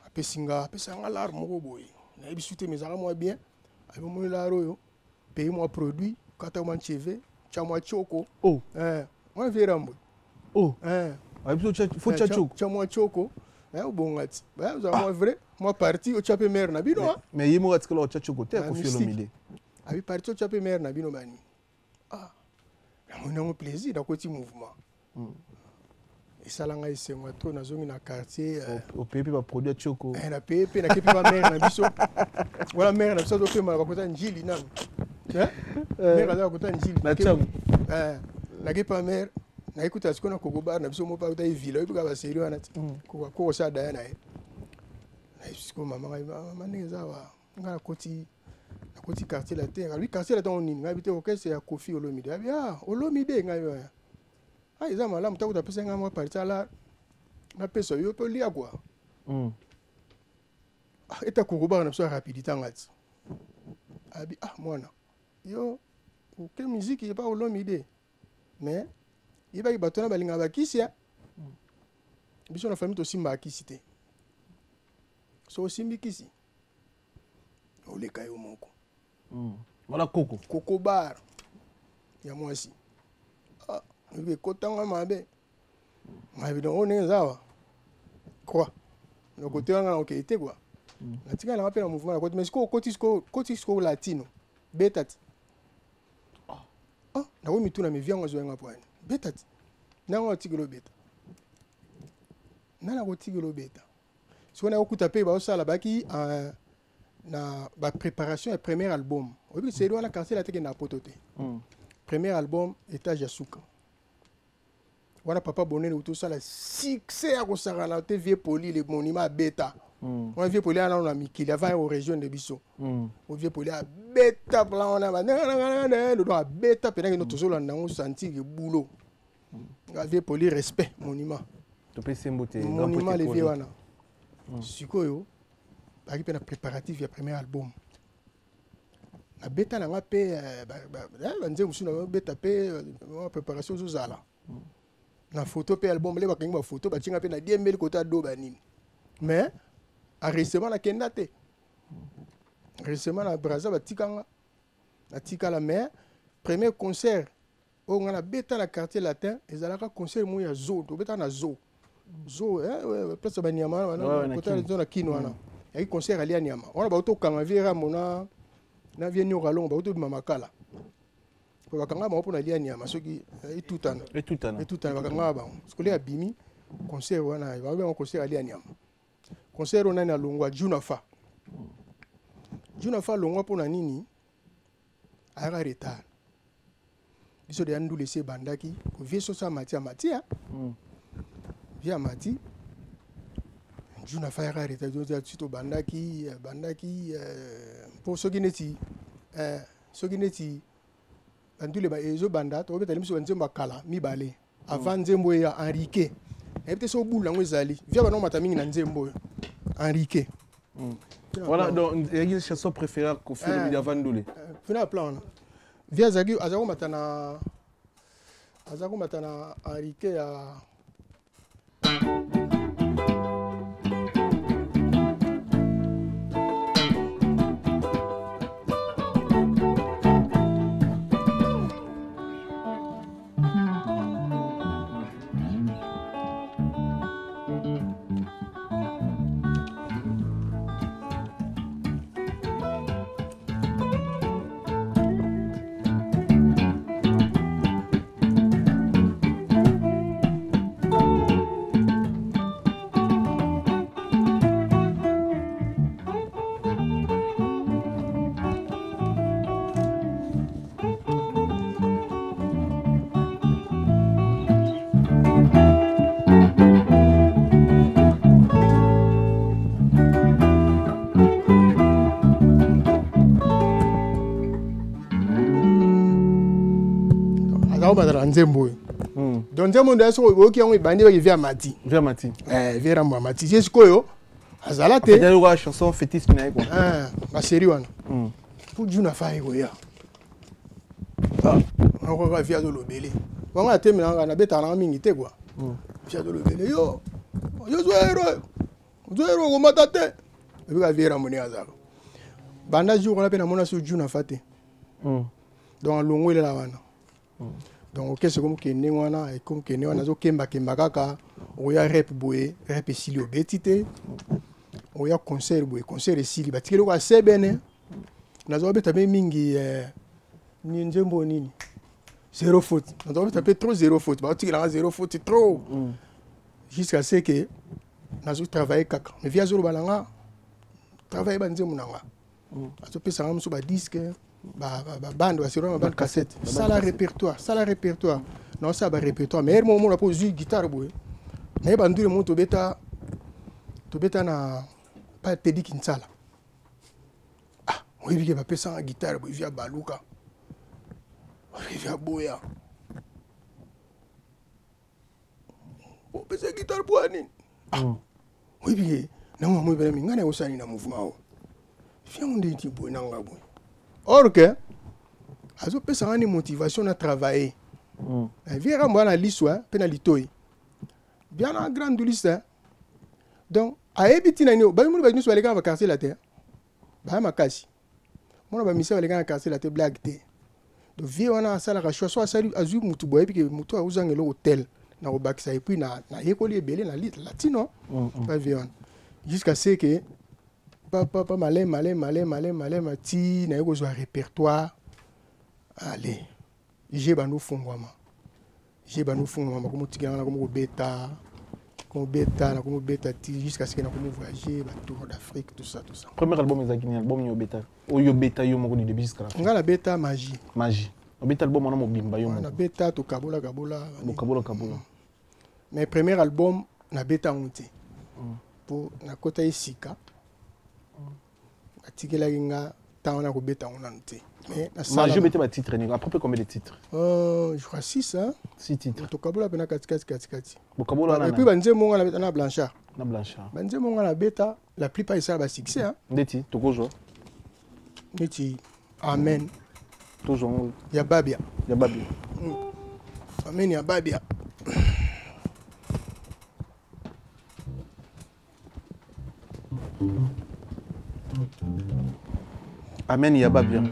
Speaker 1: apesanga l'arme ko boye na ebisute mezaka moi bien abi mo laro yo paye moi produit kata moi cheve cha moi choko moi virambo
Speaker 2: faut cha choko
Speaker 1: cha moi choko ubongati za moi vrai moi parti o chape mer na bino
Speaker 2: mais yimo atskala o cha choko te Koffi Olomide
Speaker 1: abi parti o chape mer na bino bani na mon plaisir da koti mouvement esalanga esengo to nazongi na quartier
Speaker 2: au pepe ba produit choko
Speaker 1: na pepe na kepi ba mer na biso wala mer na biso to pema ba kota njili na mer ala kota njili
Speaker 2: na cham
Speaker 1: na kepa mer na ekuta siko na kogobar na biso mo pa uta villa ibuka ba serio na ko sa da na siko mama ngai zawa ngala koti quartier la terre lui quartier la terre on ngabite okese ya Koffi Olomide abi Olomide ngai eza malamu takuta pesa nga mwa parti ala na pesa yo to lia quoi eta kokoba na so rapidité ngati abi mwana yo ke musique pas Olomide mais iba ki batona balinga bakisia biso na famille to simba akisite so simbi kisi oleka yo moko
Speaker 2: wala
Speaker 1: koko bar ya mwasi Ibe kotanga mabe. Mabe don zawa. Quoi? No côté nga okete quoi. Na tika na pena mouvement na côté mais ko latino. Betati. Na wo mituna me vianga zo nga poani. Betati. Na ngo tigelo beta. Na ko tigelo beta. So na okuta pe ba osala baki na ba préparation et premier album. Obi c'est do na quartier la teke na potote. Premier album étage ya suka. Voilà papa bonnet ou tout ça la succès à Rosarana te vieux poli les monuments bêta on vieux poli là on a mis qu'il y avait aux régions de Bisso au vieux poli à bêta blanc on a le droit bêta pendant que notre sol on a senti le boulot vieux poli respect monument
Speaker 2: to pe sembote
Speaker 1: monument les vieux wana sikoyo ba ki pena préparatif ya premier album na bêta na ngape ba nze musu na bêta pe préparation zo zala na photo pe album le bakangi ba photo ba tinga pe na diembeli kota do banini mais a récemment na kenda te récemment na Brazza batikanga na tikala mais premier concert o ngana beta na quartier latin ezalaka concert mo ya zo to beta na zo place ba nyama na kota zo na kino wana ya concert ali nyama wana ba to kanga vera mona na vie nyo kalongo ba to bima makala ko bakanga ba pona lia nyama soki etutana bakanga ba skole ya bimi concert wana ba ba concert ali nyama concert ona na longwa Junafa longwa pona nini ara retard biso de andu laisser bandaki ko vie so sa matia via mati Junafa ara retard zo tito bandaki pour soki neti bandule ba ezo banda to beta limiso nzembo kala mibale avant nzembo ya Enrique ebite so bula ngwezali via bana mata mingi na nzembo Enrique
Speaker 2: voilà donc il y a une chanson préférée qu'on fait de avant Ndule
Speaker 1: fina plan via zagi azako matana Enrique ya badala nzembo donc nzembo ndo so oki yango ibandi ba via mati via rambo mati je sikoyo azala te
Speaker 2: ya yo chanson fétiche na ko
Speaker 1: ba série wana pour Junafa iko ya on va via de lobele wanga temela na beta na mingi te quoi via de lobele yo zoero ko matate e ba via rambo ni azala banda jour on a pe na mona so Junafa te donc longo ile la wana donc qu'est-ce comme que néwana et comme que néwana zo kemba kaka oya rap boye rap silio betite oya concert boye concert sili batikelo kwa sebene nazo beta be mingi ni nzembo nini zéro faute nazo beta pe trop zéro faute ba tikela zéro faute trop jusqu'à ce que nazo travailler kaka mais via zo balanga travailler ba nzembo nanga azo pesa ngamso ba disque bande sur une bande cassette ça la répertoire non ça ba répertoire mais moment on a posé guitare boy mais bandule mon to beta na pas Teddy Kinsala oui bien ba pesa guitare boy via baluka via boya on pesa guitare boy ni oui bien non moi ben ngana osani na mouvement via on dit boy nanga boy. Or que, azo pesa ngani motivation à travailler. Viera moi na liswa, penalitoi. Bien na grande liste. Donc, a ebiti na ni, ba mu ba ni so les gars va casser la terre. Ba makasi. Mon ba misa les gars casser la terre blague te. Donc viera na sala ka choix soit salut azu mutu boy puis mutu uzangelo hotel na obakisa et puis na yekoli ebele na latino. Ba viera. Jusqu'à ce que papa malé mati na yoko zo répertoire allez j'ai banu fungwama comme tikana comme beta na comme beta jusqu'à ce que na comme voyager ba tour d'Afrique tout ça
Speaker 2: premier album ezakini album yo beta yo moko ni début jusqu'à la fin
Speaker 1: ngala beta magie
Speaker 2: o beta album na mobimba yo
Speaker 1: na beta to kabola mais premier album na beta onte pour na kota isika atikela kinga taona ko beta onante mais na
Speaker 2: sala je beta ba titre ni à peu près combien de titres
Speaker 1: je crois 6 hein 6
Speaker 2: titres
Speaker 1: to kabola pena kati
Speaker 2: bokabola na
Speaker 1: et puis banze monga na blanchard banze monga na beta la plupart ça ba succès hein
Speaker 2: ndeti tokozo
Speaker 1: ndeti amen
Speaker 2: toujours
Speaker 1: ya babia
Speaker 2: amen
Speaker 1: ya babia
Speaker 2: Amen, Yaba bien.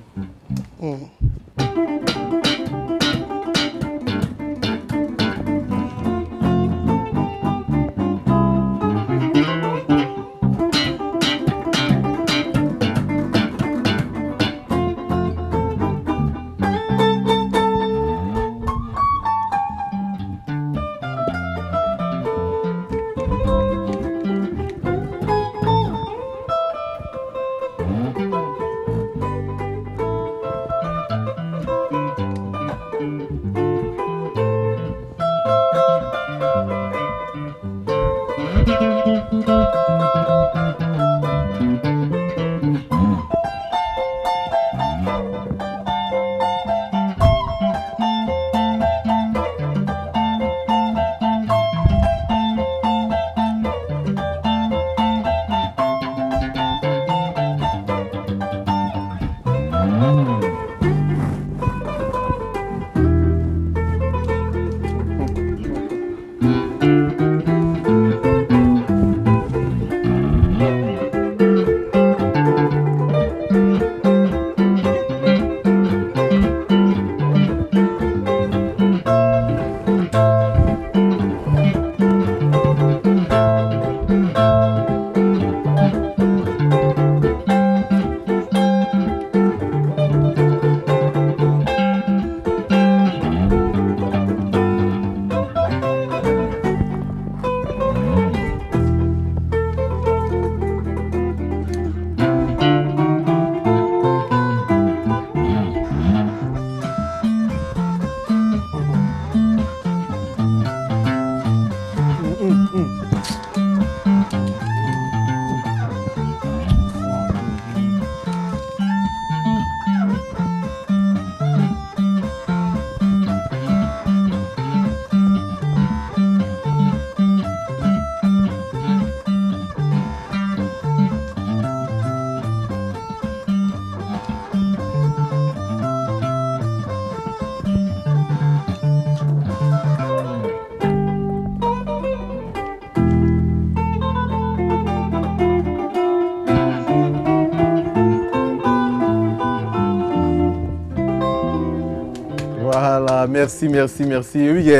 Speaker 2: Voilà, merci. Oui,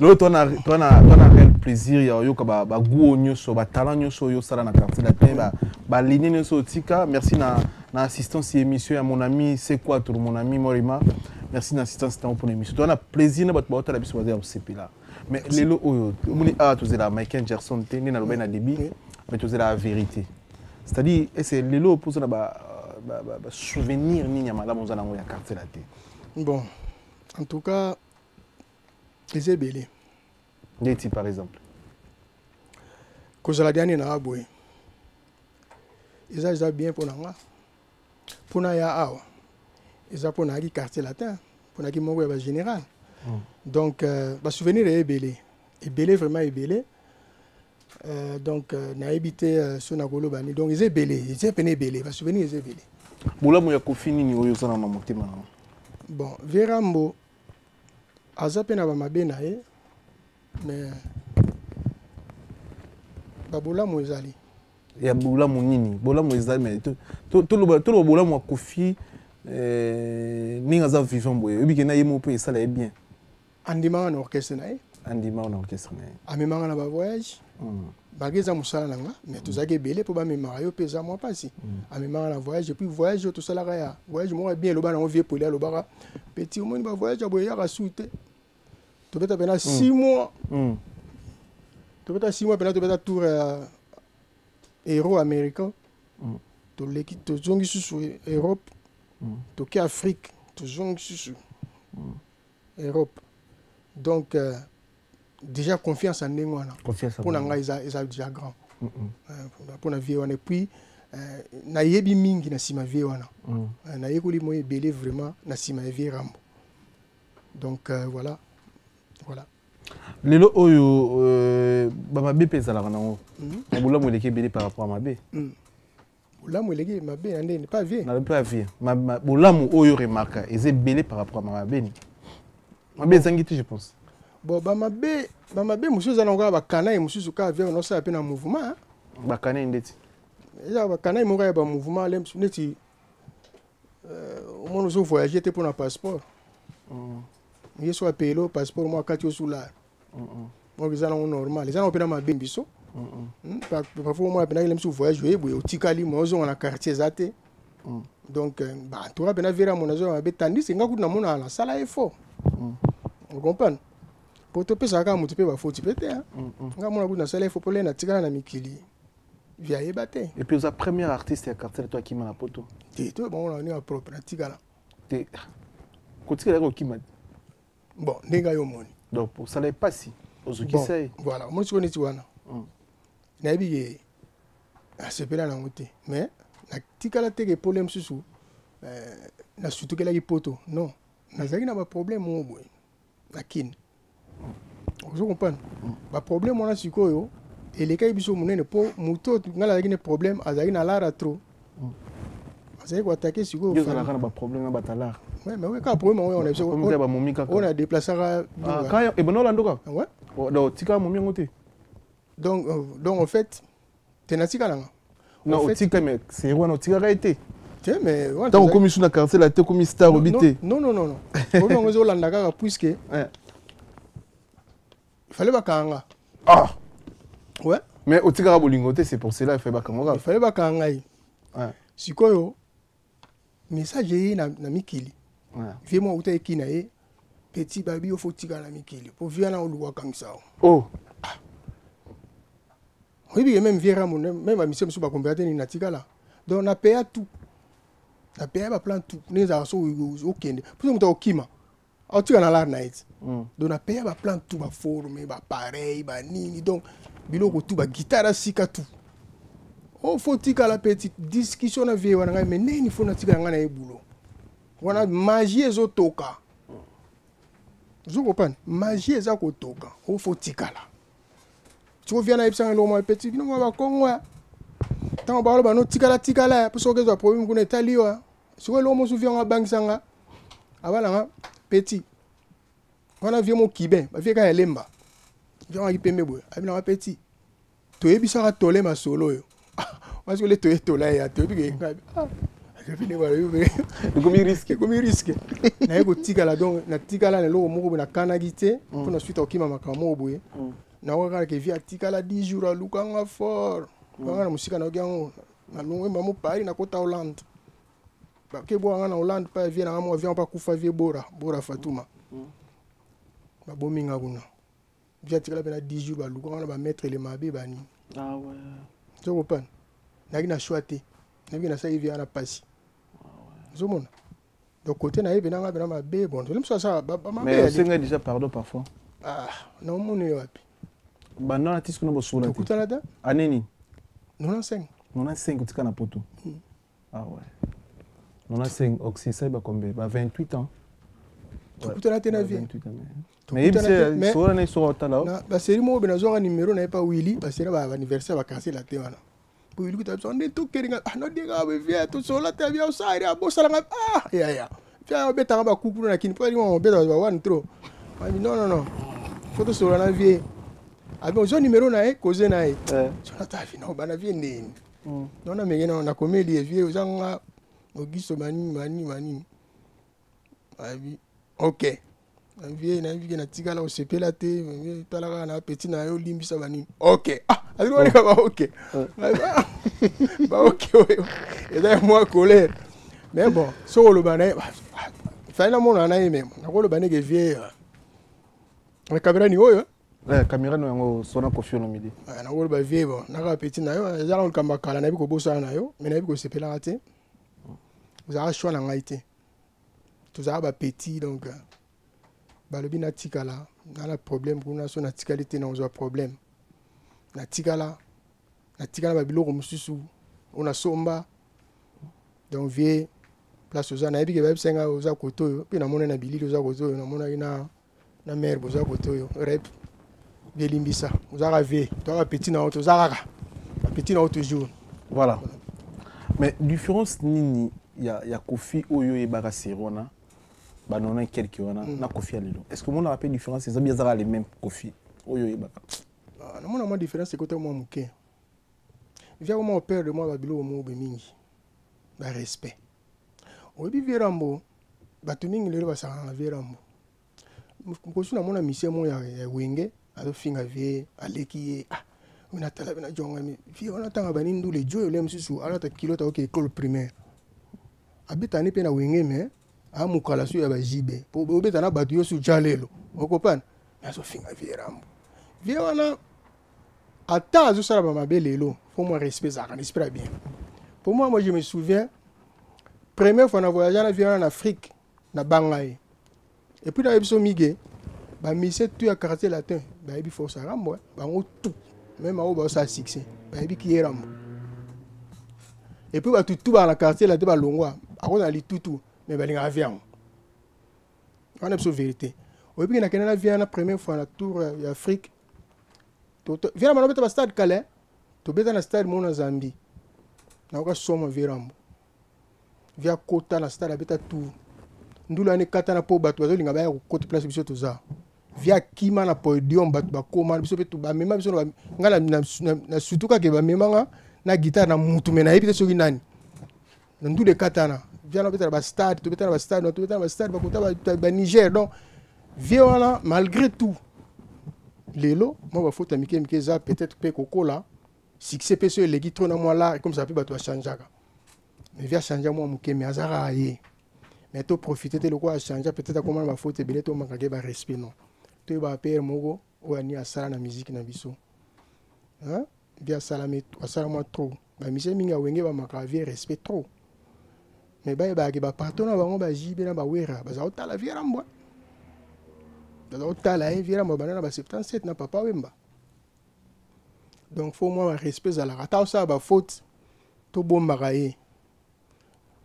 Speaker 2: l'autre, on a réel plaisir. Il y a un goût, un talent, un quartier latin, un ligne, tika. Merci na assistance à l'émission à mon ami, c'est quoi tout mon ami Morima. Merci na assistance pour l'émission. On a plaisir de votre la bisou au CP là. Mais les lots, tu sais la Michael Jackson, tu n'as pas na débit, mais tu sais la vérité. C'est-à-dire, c'est les lots pour ça souvenir ni nyama mon zana ya quartier latin.
Speaker 1: Bon. En tout cas, les ébélés.
Speaker 2: Des types, par exemple.
Speaker 1: Quand la dernière n'a pas boué. Ils ont bien pour nous. Pour nous, ils ont pour nous quartier latin. Pour nous, mon général. Donc, le souvenir est ébélé. Ébélé, vraiment ébélé. Donc, n'a habité sur Nagolo Bani. Donc, ils sont ébélés. Ils sont ébélés. Le souvenir est ébélé.
Speaker 2: Boula mouya kofini ni oyo sana na motema.
Speaker 1: Bon, Verambo. Azape na bamabe na ye mais babola mo ezali
Speaker 2: ya bola mo nini bola mo ezali mais to lo bola mo kofi ninga za vivant boye ebike na ye mo pe sala bien
Speaker 1: andima na orchestre na ye amemanga na ba voyage bageza musala nanga mais tozaki belé po ba memara yo pesa moi pasi amemanga na voyage et puis voyage to sala ya voyage mo bien loba na on vie poli alobaka petit au monde ba voyage aboya ya soute to beta pena 6 mois to beta 6 mois pena to beta tour héros américain to l'équipe to zongi sur Europe to ki Afrique to zongi sur Europe donc déjà confiance en Nengwana. Pour nous, ils ont déjà grand. Pour nous, vie et puis na yebi mingi na sima vie wana. Na yekoli moye belé vraiment na sima vie rambo. Donc voilà.
Speaker 2: Lelo oyo bamabe pesa la kanango. Boula mo leke belé par rapport à mabe.
Speaker 1: Boula mo leke mabe n'est pas vie.
Speaker 2: Na pas vie. Boula mo oyo remarque, ils est belé par rapport à mabe. Mabe zangiti je pense.
Speaker 1: Bon, bamabe monsieur zanonga bakana et monsieur suka vient on ça peine en mouvement.
Speaker 2: Bakana ndeti.
Speaker 1: Ya bakana mo ga ba mouvement lem neti au moins nous voyager pour un passeport. Il soit payé le passeport moi quand tu es sous là. Moi les gens normal, les gens ont pas ma bien biso. Parfois moi pendant qu'ils me voyager, au tikali moi on a quartier zaté. Donc bah tu vas bien vers mon azon avec tandis c'est ngaku na mona la sala est fort. Vous comprenez? Pour te payer ça quand tu peux pas faut tu peux hein. Nga mona ku na sala est fort pour les na tikala na mikili. Via ebate.
Speaker 2: Et puis la première artiste à quartier toi qui m'a la poto.
Speaker 1: Tu bon on a propre na tikala.
Speaker 2: Tu côté là qui m'a.
Speaker 1: Bon, nega yo moni.
Speaker 2: Donc pour ça n'est pas si. Ozuki sai.
Speaker 1: Voilà, moi je connais tu wana. Na bi a sepela na ngote. Mais na tikala teke problème susu na surtout que la poto. Non. Na zaki na ba problème mo boy. Na kin. Vous comprenez? Ba problème on a sikoyo et les cas biso munene po muto ngala zaki ne problème azaki na lara trop. Azaki ko attaquer sikoyo.
Speaker 2: Yo na kana ba problème ba talar.
Speaker 1: Ouais, mais oui, quand on a déplacé à...
Speaker 2: Ah, et bon, on a
Speaker 1: ouais. Donc, en fait, tu n'as pas
Speaker 2: non, mais c'est vrai, tu as été.
Speaker 1: Mais...
Speaker 2: Tant que tu as quartier, tu as comme star obité.
Speaker 1: Non. On a puisque... Il fallait pas kanga.
Speaker 2: Ah!
Speaker 1: Ouais.
Speaker 2: Mais au tigara bolingote, c'est pour cela qu'il fallait pas kanga.
Speaker 1: Il fallait pas kanga. Si quoi, message est na mikili. Viens moi où tu es qui nae petit baby au faut tirer la mikili pour venir au loua comme ça.
Speaker 2: Oh.
Speaker 1: Oui bien même viera mon même à monsieur pas compétent ni natika là. Donc on a payé tout. On a payé pas plan tout. Nous avons OK. Pour nous au kima. Au tirer dans la night. Donc on a payé pas plan tout ba forme ba pareil ba nini donc biloko tout ba guitare sika tout. Oh faut tirer la petite discussion na vie wana mais nini faut na tirer ngana e boulot. On a magie ezotoka. Vous comprenez? Magie ezotoka. Il faut tikala. Tu viens à Epsan le petit, non va Congo. Tant ba ba no tikala pour que ça problème qu'on est allé wa. Si vous l'homme souvient à banque sanga. Avala petit. On a vu mon kibé, ba vie ka lemba. Viens à pembe boy. Abina petit. To ebisa tolé ma solo yo. Parce que les tola ya to bi
Speaker 2: Comme risque.
Speaker 1: Na yego tikala donc na tikala na lo moko na kanagite pour na suite okima makamo boye. Na waka ke via tikala 10 jours à lukanga fort. Banga na musika na gyango na longwe mamu Paris na kota Hollande. Ba ke bo na Hollande pa vient na mo avion pa kufa vie bora Fatuma. Ba bominga kuna. Via tikala bena 10 jours ba lukanga ba mettre les mabe bani.
Speaker 2: Ah ouais.
Speaker 1: Tu comprends? Na gina choité. Na gina ça vient na passer. Zomona. Donc côté na yebe nanga bena mabe bon. Même ça
Speaker 2: mais c'est déjà pardon parfois.
Speaker 1: Ah, non mon wapi.
Speaker 2: Ba non artiste ko no bosula.
Speaker 1: Tukutana da?
Speaker 2: Aneni.
Speaker 1: 95
Speaker 2: kutika na poto. Ah ouais. 95 oxy ça ba combien? Ba 28 ans.
Speaker 1: Tukutana tena vie.
Speaker 2: 28 ans. Mais il c'est sur na sur hôtel là.
Speaker 1: Na ba série mo bena zo numéro na pas Willy parce que ba anniversaire va casser la tête wana. Pour lui tu on est tout keringa ah non diga ba vie tout sur la tête bien ça ira bo sala ah ya. Fia beta ba kuku na kini pour lui on beta ba one trop. Non. Faut sur la vie. Abi zo numéro na cause na so na ta vie no bana vie nini. Non na mengena na comédie vie uzanga ogiso mani. Abi OK. Na vie na tigala o sepela te talaka na petit na yo limbisa bani. OK. Ah, alors on va OK. Ba OK. Et là moi colère. Mais bon, so le bana finalement on a même. Na ko le bana ke vie. La caméra ni oyo.
Speaker 2: La caméra no yango sona kofi no midi.
Speaker 1: Na ko ba vie bon. Na ka petit na yo, za on kamba kala na bi ko bosa na yo, mais na bi ko sepela te. Vous avez choix na ngaite. Tout ça ba petit donc balobi na tikala na problème kuna so na tikalité na ozo problème na tikala ba biloko mususu on a somba donc vie place oza na ebi ke ba senga oza koto pe na mona na bilili oza koto na mona na mère oza koto rep bien limbisa oza ka vie toi petit na auto oza ka petit na auto jour
Speaker 2: voilà mais différence nini ya Kofi oyo e baka serona ba nona quelques wana na Kofi alelo est-ce que mon rappelle différence c'est bien ça les mêmes Kofi oyo e baka
Speaker 1: na mona différence c'est côté moi muke via comment père de moi ba bilo mo be mingi ba respect oyebi Vierambo bato mingi lelo basaka na Vierambo mokosu na mona mise mo ya wenge azofinga vie aleki ye on atala bena jonga mi vie on atanga banindu le joyo le msusu alata kilota ok école primaire abitani pe na wenge me amukala su ya bajibe po obetana bato yo su jalelo okopana azofinga Vierambo vie wana ata azosala bamabe lelo faut moi respect zaka n'espère bien pour moi je me souviens première fois na voyage na vie en Afrique na bangaye et puis dans biso mige ba mise tout ya quartier latin ba yebi force rambo ba ngo tout même au ba ça succès ba yebi ki rambo et puis ba tout ba na quartier latin ba longwa akona li tout mais ba linga avion on a besoin vérité au puis na kenana vient na première fois na tour ya Afrique to vient na beta ba stade Calais to beta na stade mona Zambie na ko soma Vierambo via kota na stade beta tour ndula ni kata na po bato bazolinga ba ko côté place biso toza via kima na podium bato bakoma biso pe to ba mema biso ngala na sutuka ke ba memanga na guitare na mutu mena yebi te soki nani ndule kata na via na beta ba stade to beta na ba stade to beta na ba stade ba kota ba Niger donc via wana malgré tout lelo moi ba faute mike za peut-être pe kokola succès pe sur les guitare na moi là comme ça pe bato changaka mais via changer moi muke mais azara ye mais to profiter de quoi changer peut-être comment va faute belé to manquer ba respect non to ba père mogo ou ani asala na musique na biso hein bien salame asala moi trop ba mise minga wenge ba makavier respect trop mais ba ke ba partona bango ba jibe na ba wera ba za otala Vierambo ba za otala Vierambo ba na ba 77 na papa wemba donc faut moi respect za la rata ça ba faute to bomba kaye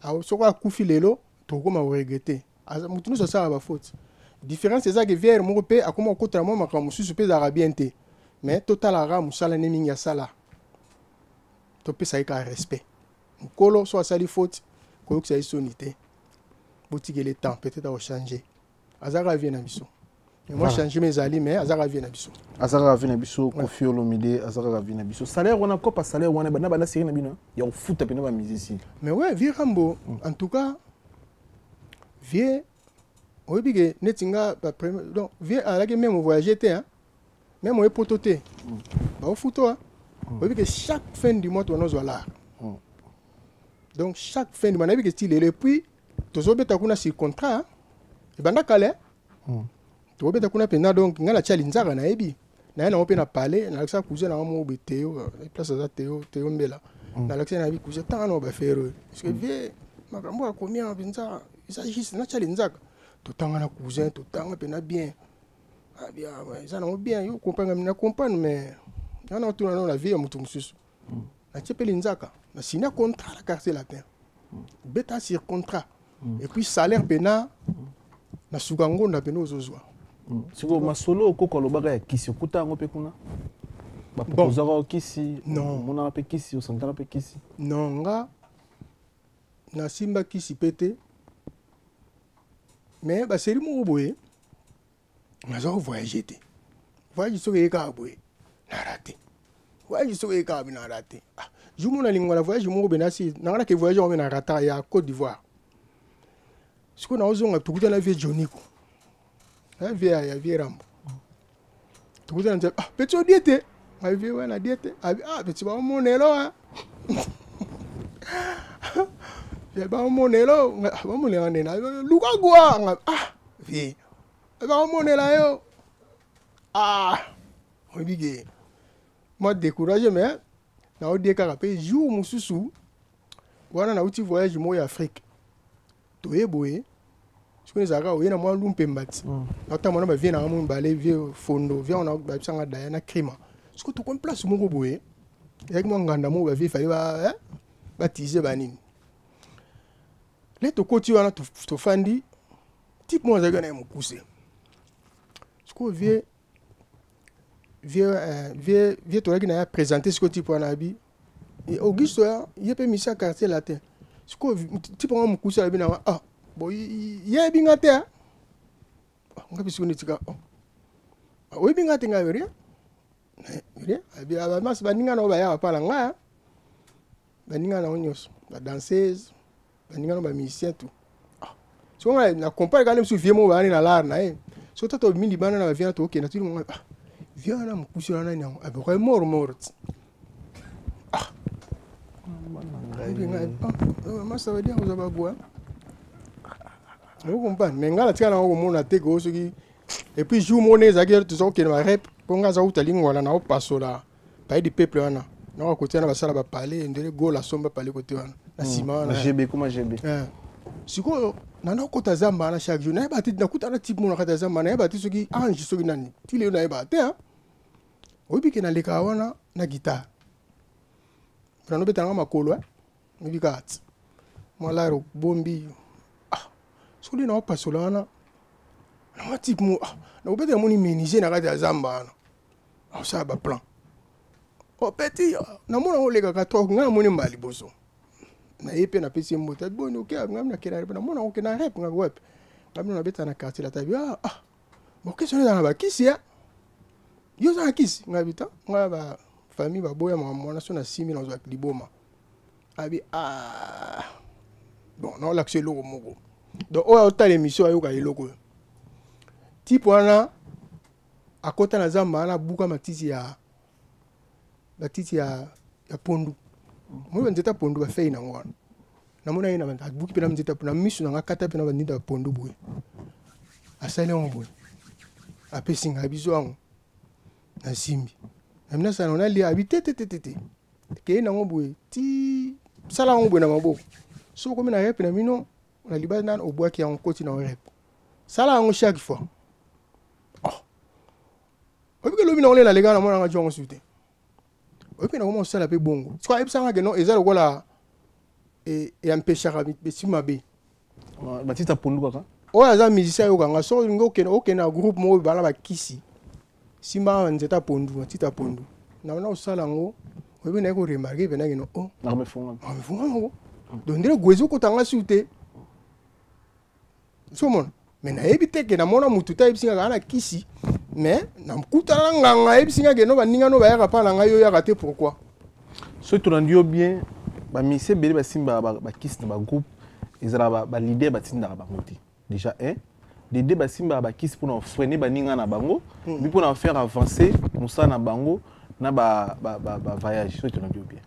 Speaker 1: a soko akufi lelo tokoma regretter mutu nyonso asala bafaute différence eza ke viere moko mpe akoma okotala mwa makambo mosusu mpe ezalaka bien te mais totalaka mosala ne mingi asala topesa ye kaka respect mokolo so asali faute koyokisa ye soni te botikele temps peut-être akochange azalaka vie na biso moi changement ezali mais azalaka vie na biso
Speaker 2: azalaka vie na biso Koffi Olomide azalaka vie na biso salaire wana kopa salaire wana bana bana série na bino ya ofuta pena ba musicien
Speaker 1: mais ouais Vierambo en tout cas vie oyebi ke netinga ba premier donc vie alaki même voyager te hein même oye poto te ba ofuto hein oyebi ke chaque fin du mois tono zola donc chaque fin du mois oyebi ke style et puis tozobeta kuna sur contrat et banda kale tozobeta kuna pena donc ngala tia linzaka na yebi na ye na ope na parler na lakisa cousin na mo beteo place za teo mbela na lakisa na bi cousin tanga ba faire parce que vie makambo akomi en binza ça juste na tia linzaka totanga na cousin totanga pena bien bien ça na bien yo comprendre na comprendre mais na tuna na la vie ya mutu mususu na tia pe linzaka na signer contrat la quartier latin beta sur contrat et puis salaire pena na sukango na pena ozozwa
Speaker 2: siko masolo okoko lobaka ya kisi okuta yango pe kuna baproposaka kisi monaka pe kisi osantana pe kisi
Speaker 1: non nga nasimba kisi pete mais baseri moko boye naza kovoyage te voyage soki eyekaka boye na rate voyage soki eyekaka be na rate jour mo nalingo na voyage moko be nasi nanga nake voyage yango be na rata ya Côte d'Ivoire siko naozonga tokuta na vie joniko na vie ya Vierambo tokuta na peti odiete ma vie wana diete peti baomonelo baomonelo baomonela nena lukagwa vie baomonela yo obige moi découragé mais na odie kaka pe jour mosusu wana na uti voyage mo ya Afrique toye boye siko ezaka oye na mwa lumpemba ti natamona ba vie na mo mbale vie fondo vie on a ba bisanga daya na crime siko to comme place moko boye yaki mwa nganda mo ba vie fali ba tiser banini le to koti wana to fandi type mo zaga na mukuse siko vie to laki na présenter siko type wana bi et Auguste yepe misa quartier latin siko type mo mukuse la bi na bo ye binga te ngapi siko nitika we binga te nga rien abi aba mas baninga na ba ya pala nga baninga na onyoso ba danseuse baninga na ba musicien tout so na compare quand même sur vieux mo bani na lar na so tato mindi bana na vient to okay na tu mo viens na mkusi na nani abe kwa mort masa wedia uzaba bwa vous comprenez mais ngala tika na ko mona te go soki et puis jour moné za guerre tout ça okay na rep ponga za utalingo wala na opasola pa di peuple wana na ko tia na basala ba parler ndele go la somba parler côté wana na sima na
Speaker 2: GB comment GB
Speaker 1: siko nana kota zamba na chaque jour na ba ti na kuta na type mona kata zamba na ba ti soki ange soki nani ti le na ba te obi ke na leka wana na guitare prano betanga makolo obi kat malaro bombi soli na opasola wana na type mo na obeta moni méniser na kata zamba na ça ba plan o petit na mona oleka ka to nga moni mbali boso na yepe na pesi mbota boni okay ngam na kera na mona okay na rep nga web ngam na beta na quartier la tabi bon qu'est-ce que na ba kisi ya yo za kisi nga bita nga ba famille ba boya mwana so na 6000 na zo liboma abi bon na l'accès logo moko donc o autant l'émission ayo ka iloko type wana akota na zamba na buka matiti ya pondu mo nzeta pondu ba fei na ngwana na mona ina ba buki pe na nzeta na misu na ngakata pe na ba ndinda pondu boye asale on boye apesinga biso ango na simbi na mina sana na li habité tete ke na ngoboye ti sala ngoboye na maboko so ko mina rep na mino na liba na obwa ki en koti na rep sala ngo chaque fois obi ke lobi na ole la lega na mona nga jongo sute obi na comment ça la pe bongo tu crois ebsanga que non ezalo kola et empêcher be simabe
Speaker 2: batita pondu kaka
Speaker 1: o aza musicien yo kanga so ngo ke na groupe mo bala ba kisi simba nzeta pondu batita pondu na osala ngo obi na ko remarquer bena que non
Speaker 2: na me funga
Speaker 1: ngo donc ndire gwezo ko tanga sute so mon mais na ebite ke na mona mutu ta ebsinga kana kisi mais na mkuta nganga ebsinga ke no baninga no bayaka pa na ngayo ya raté pourquoi
Speaker 2: so tu rendio bien ba mise bele ba simba ba kisi na ba groupe ezala ba leader batinda ba ngoti déjà de deux ba simba ba kisi pour freiner baninga na bango puis pour faire avancer musa na bango na ba voyage so tu rendio bien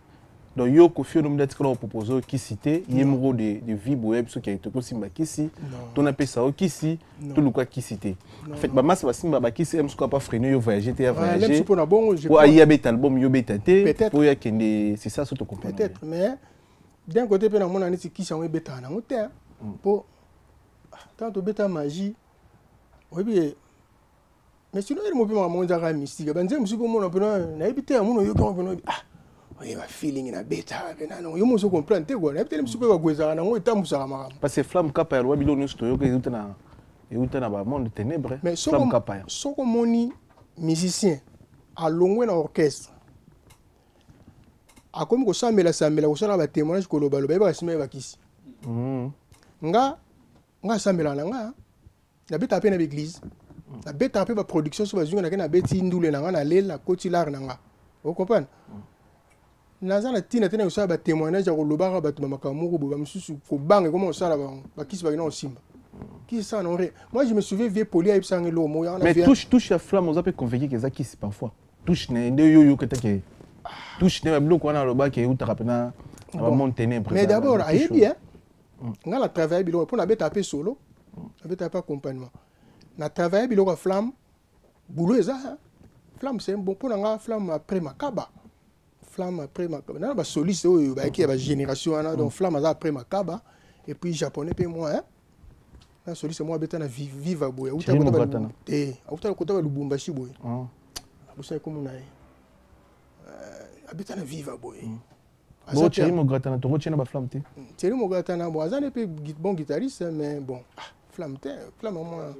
Speaker 2: donc yo ko fio nom d'être qu'on propose qui cité yemro de vie web ce qui a été ko simba kisi ton appelle ça kisi tout le quoi qui cité en fait ba masse ba simba ba kisi em ko pas freiner yo voyager te voyager pour aïe bet album yo betate pour ya kende c'est ça surtout comprendre
Speaker 1: peut-être mais d'un côté pe na mona ni kisi on beta na ngote pour tant beta magie oui bien mais sinon il mo pe ma monza ka mystique ba nze musu po mona pe na ebite amuno yo ko pe no il va feeling na beta non yo mo so comprendre te quoi na peut-être musu pe ba gweza na ngo etambusa ma
Speaker 2: parce que flamme kapa ya bilo no sto yo ke utana ba monde ténèbres flamme kapa ya
Speaker 1: so ko moni musicien a longwe na orchestre a comme ko sambela ko sala ba témoignage ko loba ba sima ba kisi nga sambela na nga na beta pe na l'église na beta pe ba production so ba zunga na beti ndule na nga na lela koti lar na nga vous comprenez nazana tina tena usaba ba témoignage ko loba ba tuma makamoko ba msusu ko bange comment usala ba kisi ba na simba qui ça non moi je me souviens vieux poli a ipsanga lo mo ya na
Speaker 2: mais touche ya flamme on peut convaincu que ça kisi parfois touche ne de yo que take touche ne ba bloko na loba ke utaka pena ba monde ténèbres
Speaker 1: mais d'abord aye bien nga la travailler bilo pour na beta pe solo na beta pas accompagnement na travailler bilo ka flamme boulot ça flamme c'est bon pour nga flamme après makaba flamme après makaba na ba soliste oyo ba ki ba génération ana donc flamme ça après makaba et puis japonais pe moi na soliste moi beta na viva boya uta kota ba lubumbashi boya abusa ko muna abeta na viva boya
Speaker 2: bon Thierry Mogratana to rochena ba flamme te
Speaker 1: Thierry Mogratana bon azane pe bon guitariste mais bon flamme moi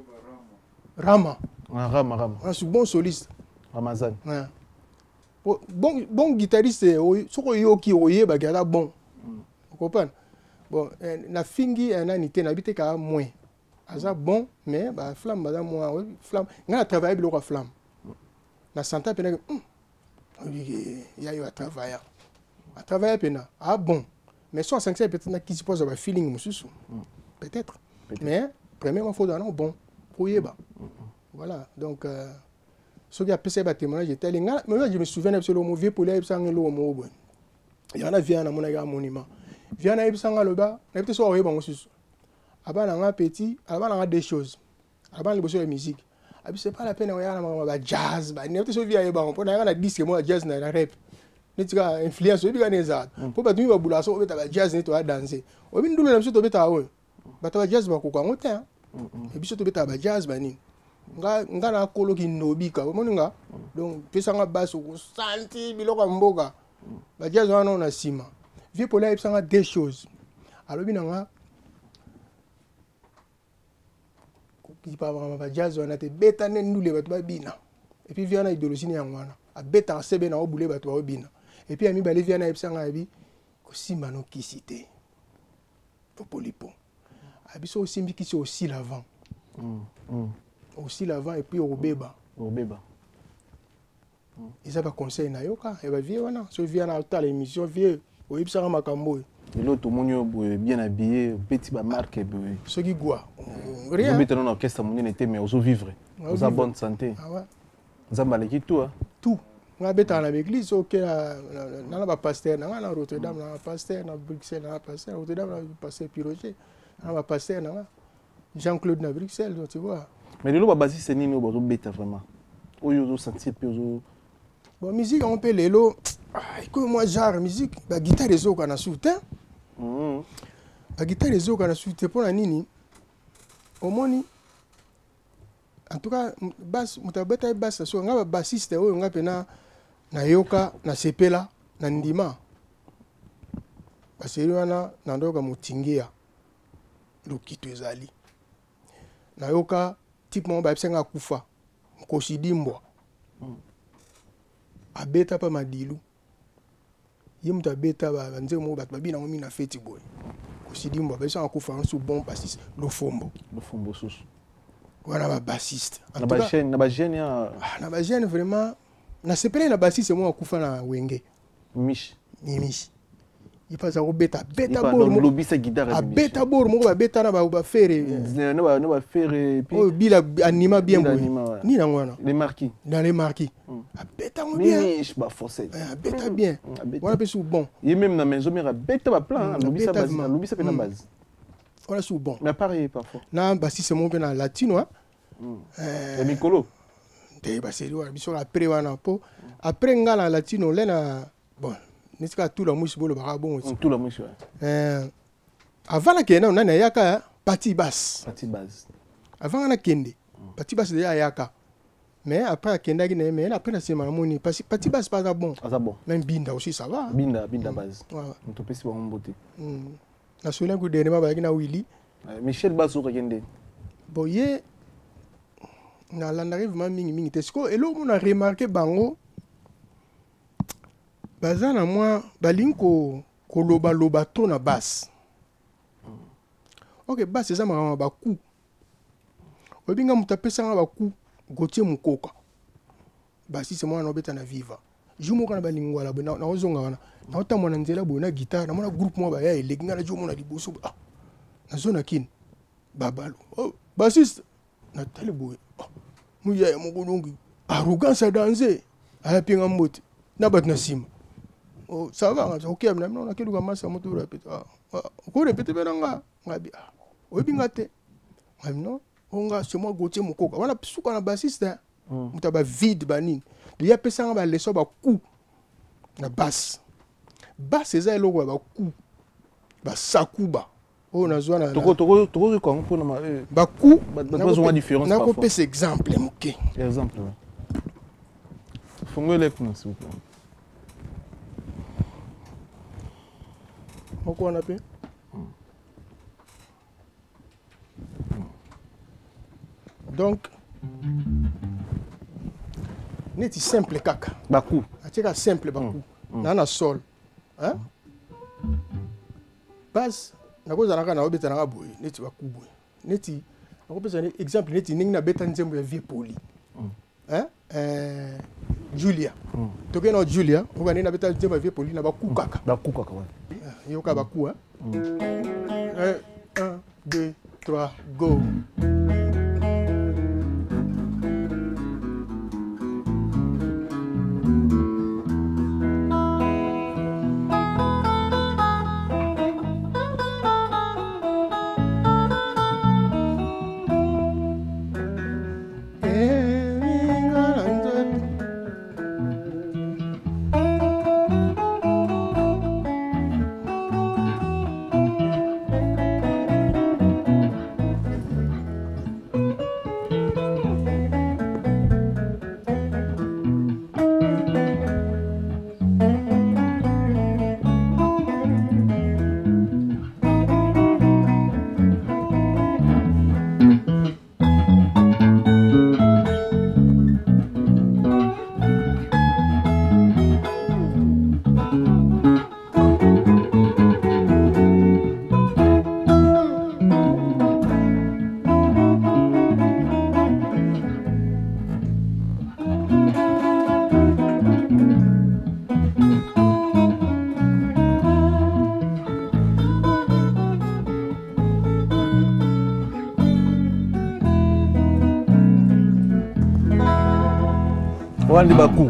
Speaker 1: Rama un bon soliste
Speaker 2: Ramazan
Speaker 1: bon guitariste soko yoki oyeba gala bon vous comprenez bon na fingi na nité na bité ka moins aza bon mais ba flamme ba moi flamme nga travailler bilo ka flamme na santa pena ya yo travailler pena bon mais 65 peut-être na qui se pose ba feeling mususu peut-être mais premièrement faut donner bon pour yeba voilà donc ce qui a passé ba témoignage j'étais là mais je me souviens absolument mauvais pour les sang lo mo bon il y en a vient na mon gars monument vient na ibsanga lo ba na peut-être so yeba ngosusu aba na nga petit aba na nga des choses aba na bosso de musique abi c'est pas la peine ya na ba jazz ba ne peut-être so via yeba on peut na disque moi jazz na rap netika influence obi kaneza po batumi babula so obeta ba jazz neto a danser obi ndulu na biso to beta we bata ba jazz ba ko kwa ngote e biso to beta ba jazz ba nini nga na kolo ki nobika omoninga donc pesa nga baso ko santi biloko mboka ba jazz wana na sima vie pour là pesa nga des choses alobi na nga ki pa ba jazz wana te beta ne ndule bato ba bina et puis viana idéologie ni ngwana a beta sebe na obule bato ba bina et puis ami ba les viana epsanga abi ko simba no kisité popolipo abi so simbi kisi aussi l'avant aussi l'avant et puis au beba ils avaient conseil na yoka et ba vie wana so viana ta l'émission vieux o epsanga makambo
Speaker 2: et l'autre monio bien habillé petit ba marque
Speaker 1: ce qui goa
Speaker 2: rien mais dans l'orchestre monio était mais aux vivre aux bonne santé
Speaker 1: ah ouais
Speaker 2: Zambaleki tout
Speaker 1: tout on a bêta dans l'église OK dans la pasteur dans Rotterdam dans la pasteur dans Bruxelles dans la pasteur Rotterdam dans pasteur Piroger dans la pasteur dans Jean-Claude dans Bruxelles tu vois
Speaker 2: mais le ba basis c'est nini obo bêta vraiment oyo sentir peu
Speaker 1: bon musique on peut lelo écoute moi genre musique ba guitare ezo kana soutien ba guitare ezo kana soutien pour la nini omoni en tout cas basse mutabeta basse so nga bassiste oyo nga pena na yoka na sepela na ndima baseri wana na ndoka mutingia lokito ezali na yoka type mo ba psenga kufa nkosidimbwa abeta pa madilu ye mutabeta ba nze mo ba bina mo mina feti boy kosidimbwa ba psenga kufa nsu bon bassiste lo fombo
Speaker 2: susu
Speaker 1: voilà ba bassiste
Speaker 2: na ba jeune ya
Speaker 1: na ba jeune vraiment na sepele na bassiste mo akufa na wenge
Speaker 2: mish
Speaker 1: il passe au beta
Speaker 2: bor mo lobisa guitare
Speaker 1: beta bor mo ba beta na ba faire
Speaker 2: na ba faire
Speaker 1: puis oh bila anima bien boy ni na ngwana
Speaker 2: les marquis
Speaker 1: dans les marquis beta mo bien
Speaker 2: mish ba forcer
Speaker 1: beta bien voilà pe sous bon
Speaker 2: et même na maison mera beta ba plan lobisa pe na base
Speaker 1: voilà sous bon
Speaker 2: mais pareil parfois
Speaker 1: na bassiste mo pe na latino
Speaker 2: et Nicolo
Speaker 1: te baseli wa biso après wana po après ngala latino lena bon nisika tout la mouche bolo ba bon aussi
Speaker 2: tout la mouche
Speaker 1: avant la kenda on a yaka partie basse avant na kende partie basse déjà yaka mais après la kenda qui mais après la semaine moni partie basse pas bon même binda aussi ça va
Speaker 2: binda base on te pesi ba mbote
Speaker 1: na solen ku dernièrement ba na Willy
Speaker 2: Michel Basso kende
Speaker 1: boye na landari vraiment mingi tesco et là on a remarqué bango bazana moi balinko loba to na basse OK basse ça ma ba coup obinga mutapesa nga ba coup Gauthier Mukoka basi c'est moi na obeta na viva jumo kana balingwa la na ozonga wana na otamwa na nzela bona guitare na mona groupe mo ba ya elenga na jumo na liboso na zona kin babalo oh bassiste na talebo muya mugulungi arrogance danser aya pinga mbote na bat na sima oh ça va OK amna na keluka masa moto répéter ko répéter benanga ngabi obinga te non onga c'est moi Gauthier Mukoka wana suka na bassiste mutaba vide banini liya pesanga ba leso ba coup na basse eza eloko ba coup ba sakuba oh na zona
Speaker 2: toko ko mpona ma
Speaker 1: ba coup
Speaker 2: besoin de différence
Speaker 1: na ko pese exemple moke
Speaker 2: exemple fongo le pno s'il vous plaît
Speaker 1: moko na pe donc neti simple kaka
Speaker 2: baku
Speaker 1: atika simple baku na sol hein base na ko zanaka na obeta na boy neti baku boy neti na ko pesa exemple neti ningi na beta nzembo ya vie poli hein Julia toke na Julia o ga na beta nzembo ya vie poli na baku kaka
Speaker 2: wa
Speaker 1: yoka baku hein 1 2 3, go.
Speaker 2: Wandi Bakou.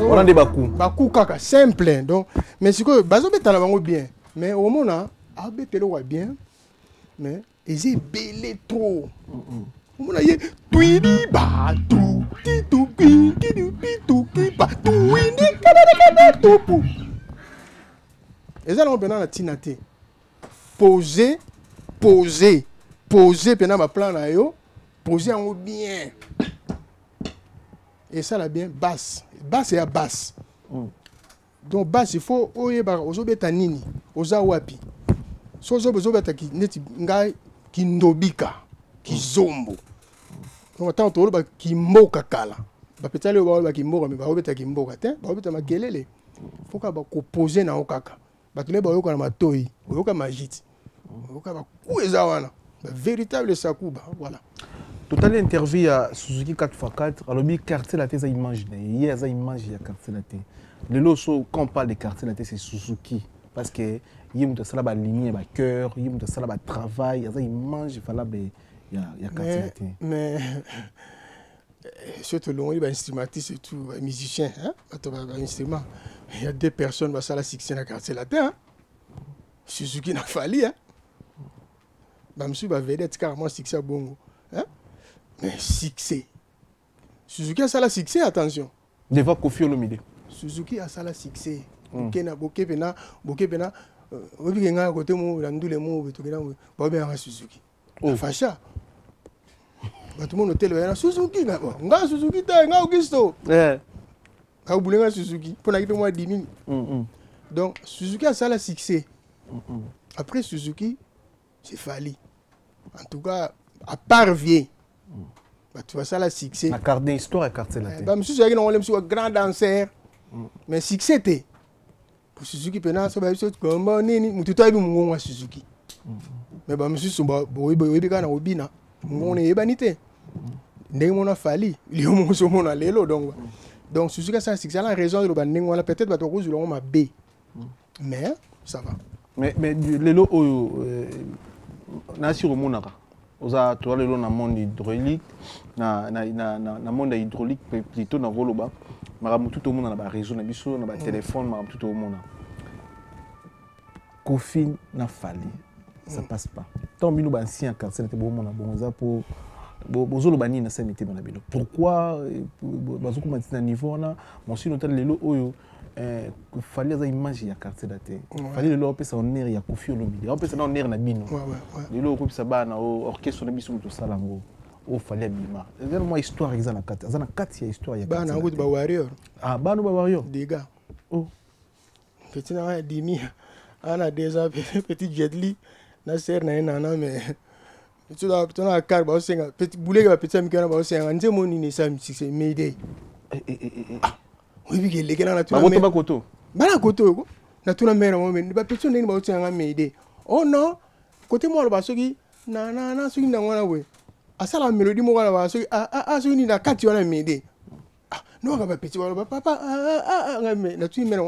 Speaker 2: On a des Bakou.
Speaker 1: Bakou kaka simple donc mais c'est que bazo betala bango bien mais au mona a betelo wa bien mais ils belé trop. Au mona ye tuidi ba tu ti tu ki tu ki ba tu ni kana tu pu. Ezala on na tinate. Poser pendant ma plan na yo, poser en bien. Et ça là bien basse et à basse. Donc basse il faut oyeba ozobeta nini oza wapi. So ozobeta ki neti ngai ki ndobika ki zombo. Donc attends to ba ki mboka kala. Ba petale ba ki mboka mais ba obeta ki mboka te, ba obeta makelele. Faut ka ba ko poser na okaka. Ba tule ba yoka na matoi, yoka magiti. Yoka ba ku ezawana. Véritable sakuba, voilà.
Speaker 2: Total interview à Suzuki 4x4, alors le quartier la tête ça image hier ça image il y a quartier la tête. Le loso quand on parle de quartier la tête c'est Suzuki parce que il y a ça là ligne ba cœur, il y a ça là travail, ça image il fallait il y a quartier la tête.
Speaker 1: Mais surtout long il va instrumentiste et tout musicien hein, instrument. Il y a deux personnes va ça la succès na quartier la tête hein. Suzuki n'a fallu hein. Ba monsieur va vedette carrément succès bongo hein. Mais succès. Suzuki a ça la succès, attention.
Speaker 2: Devant Kofi Olomide.
Speaker 1: Suzuki a ça la succès. Bokena bokepena obi nga côté mo landule mo betokena ba bien Suzuki. Facha. Ba tout le monde hôtel ba Suzuki nga Suzuki ta nga Augusto. a oublié Suzuki pour n'aller moi 10 000. Donc Suzuki a ça le succès. Après Suzuki, c'est Fali. En tout cas, à part Vieux. Bah, tu vois ça le succès.
Speaker 2: La carte d'histoire à carte là.
Speaker 1: Bah monsieur Suzuki on l'aime sur un grand danseur. Mais succès était pour Suzuki pendant ça bah comme nini mutu toi bi mungo Suzuki. Mais bah monsieur Suba boyebi kana obina. Mungo ne yebanité. Ndenge mona Fali, il mon so mona lelo donc Suzuki ça succès la raison de ba ndenge wala peut-être ba to ko zulongo ma B. Mais ça va.
Speaker 2: Mais lelo na sur monaka. Oza to lelo na monde hydraulique na monde hydraulique plutôt na voloba. Maramu tout au monde na ba réseau na biso na ba téléphone maramu tout au monde. Kofi na Fali. Ça passe pas. Tant bino ba ancien quartier était bon mona bonza pour bozolo bani na sanité na bilo. Pourquoi bazoko matina niveau na mon si notel lelo oyo Fali za image ya quartier daté. Fali lelo pesa honneur ya Kofi Olomide. On pesa na honneur na bino. Lelo ko pesa ba na orchestre na biso muto salango. O Fali bima. Moi histoire exacte na kati. Azana kati ya histoire ya.
Speaker 1: Ba na ngoti ba warrior.
Speaker 2: Ah ba no ba warrior.
Speaker 1: Des gars.
Speaker 2: Oh.
Speaker 1: Petit na dimi. Ana déjà petit Jetli na ser na nana mais tu as car ba senga petit boulet ba petit mikana ba senga nze moni ni sam c'est Mayday. Oui bi gele kana na tu
Speaker 2: na koto.
Speaker 1: Ba na koto ko. Na tu na mera mo mais ba petit ndeni ba senga Mayday. Oh non, côté moi ba soki na soki na ngwana we. Asala mélodie mo kana ba soki soki ni na kati wana Mayday. Non ba petit ba papa mais na tu mera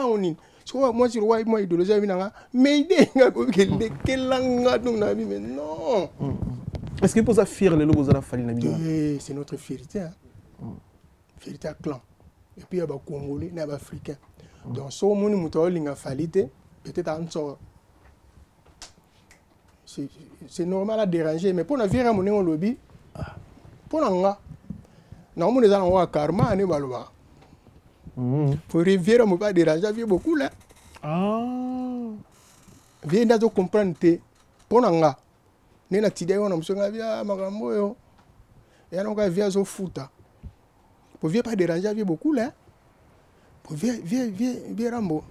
Speaker 1: oni. So moi si roi moi idéologie vinanga Mayday nga ko gele kelanga donc na bi mais non.
Speaker 2: Est-ce que pour ça fier les logos la Fali na bi?
Speaker 1: C'est notre fierté hein. Fierté à clan. Et puis il y a des Congolais, il y a des Africains. Donc si on a une Falite, peut-être en sort. C'est normal à déranger, mais pour nous faire un lobby, pour nous, nous avons un karma, nous avons pour revenir, on ne peut pas déranger beaucoup là. Viens de comprendre que pour nous, nous avons une idée, nous avons un et on a vu fouta. Pour ne pas déranger beaucoup là. Pour viens Rambo.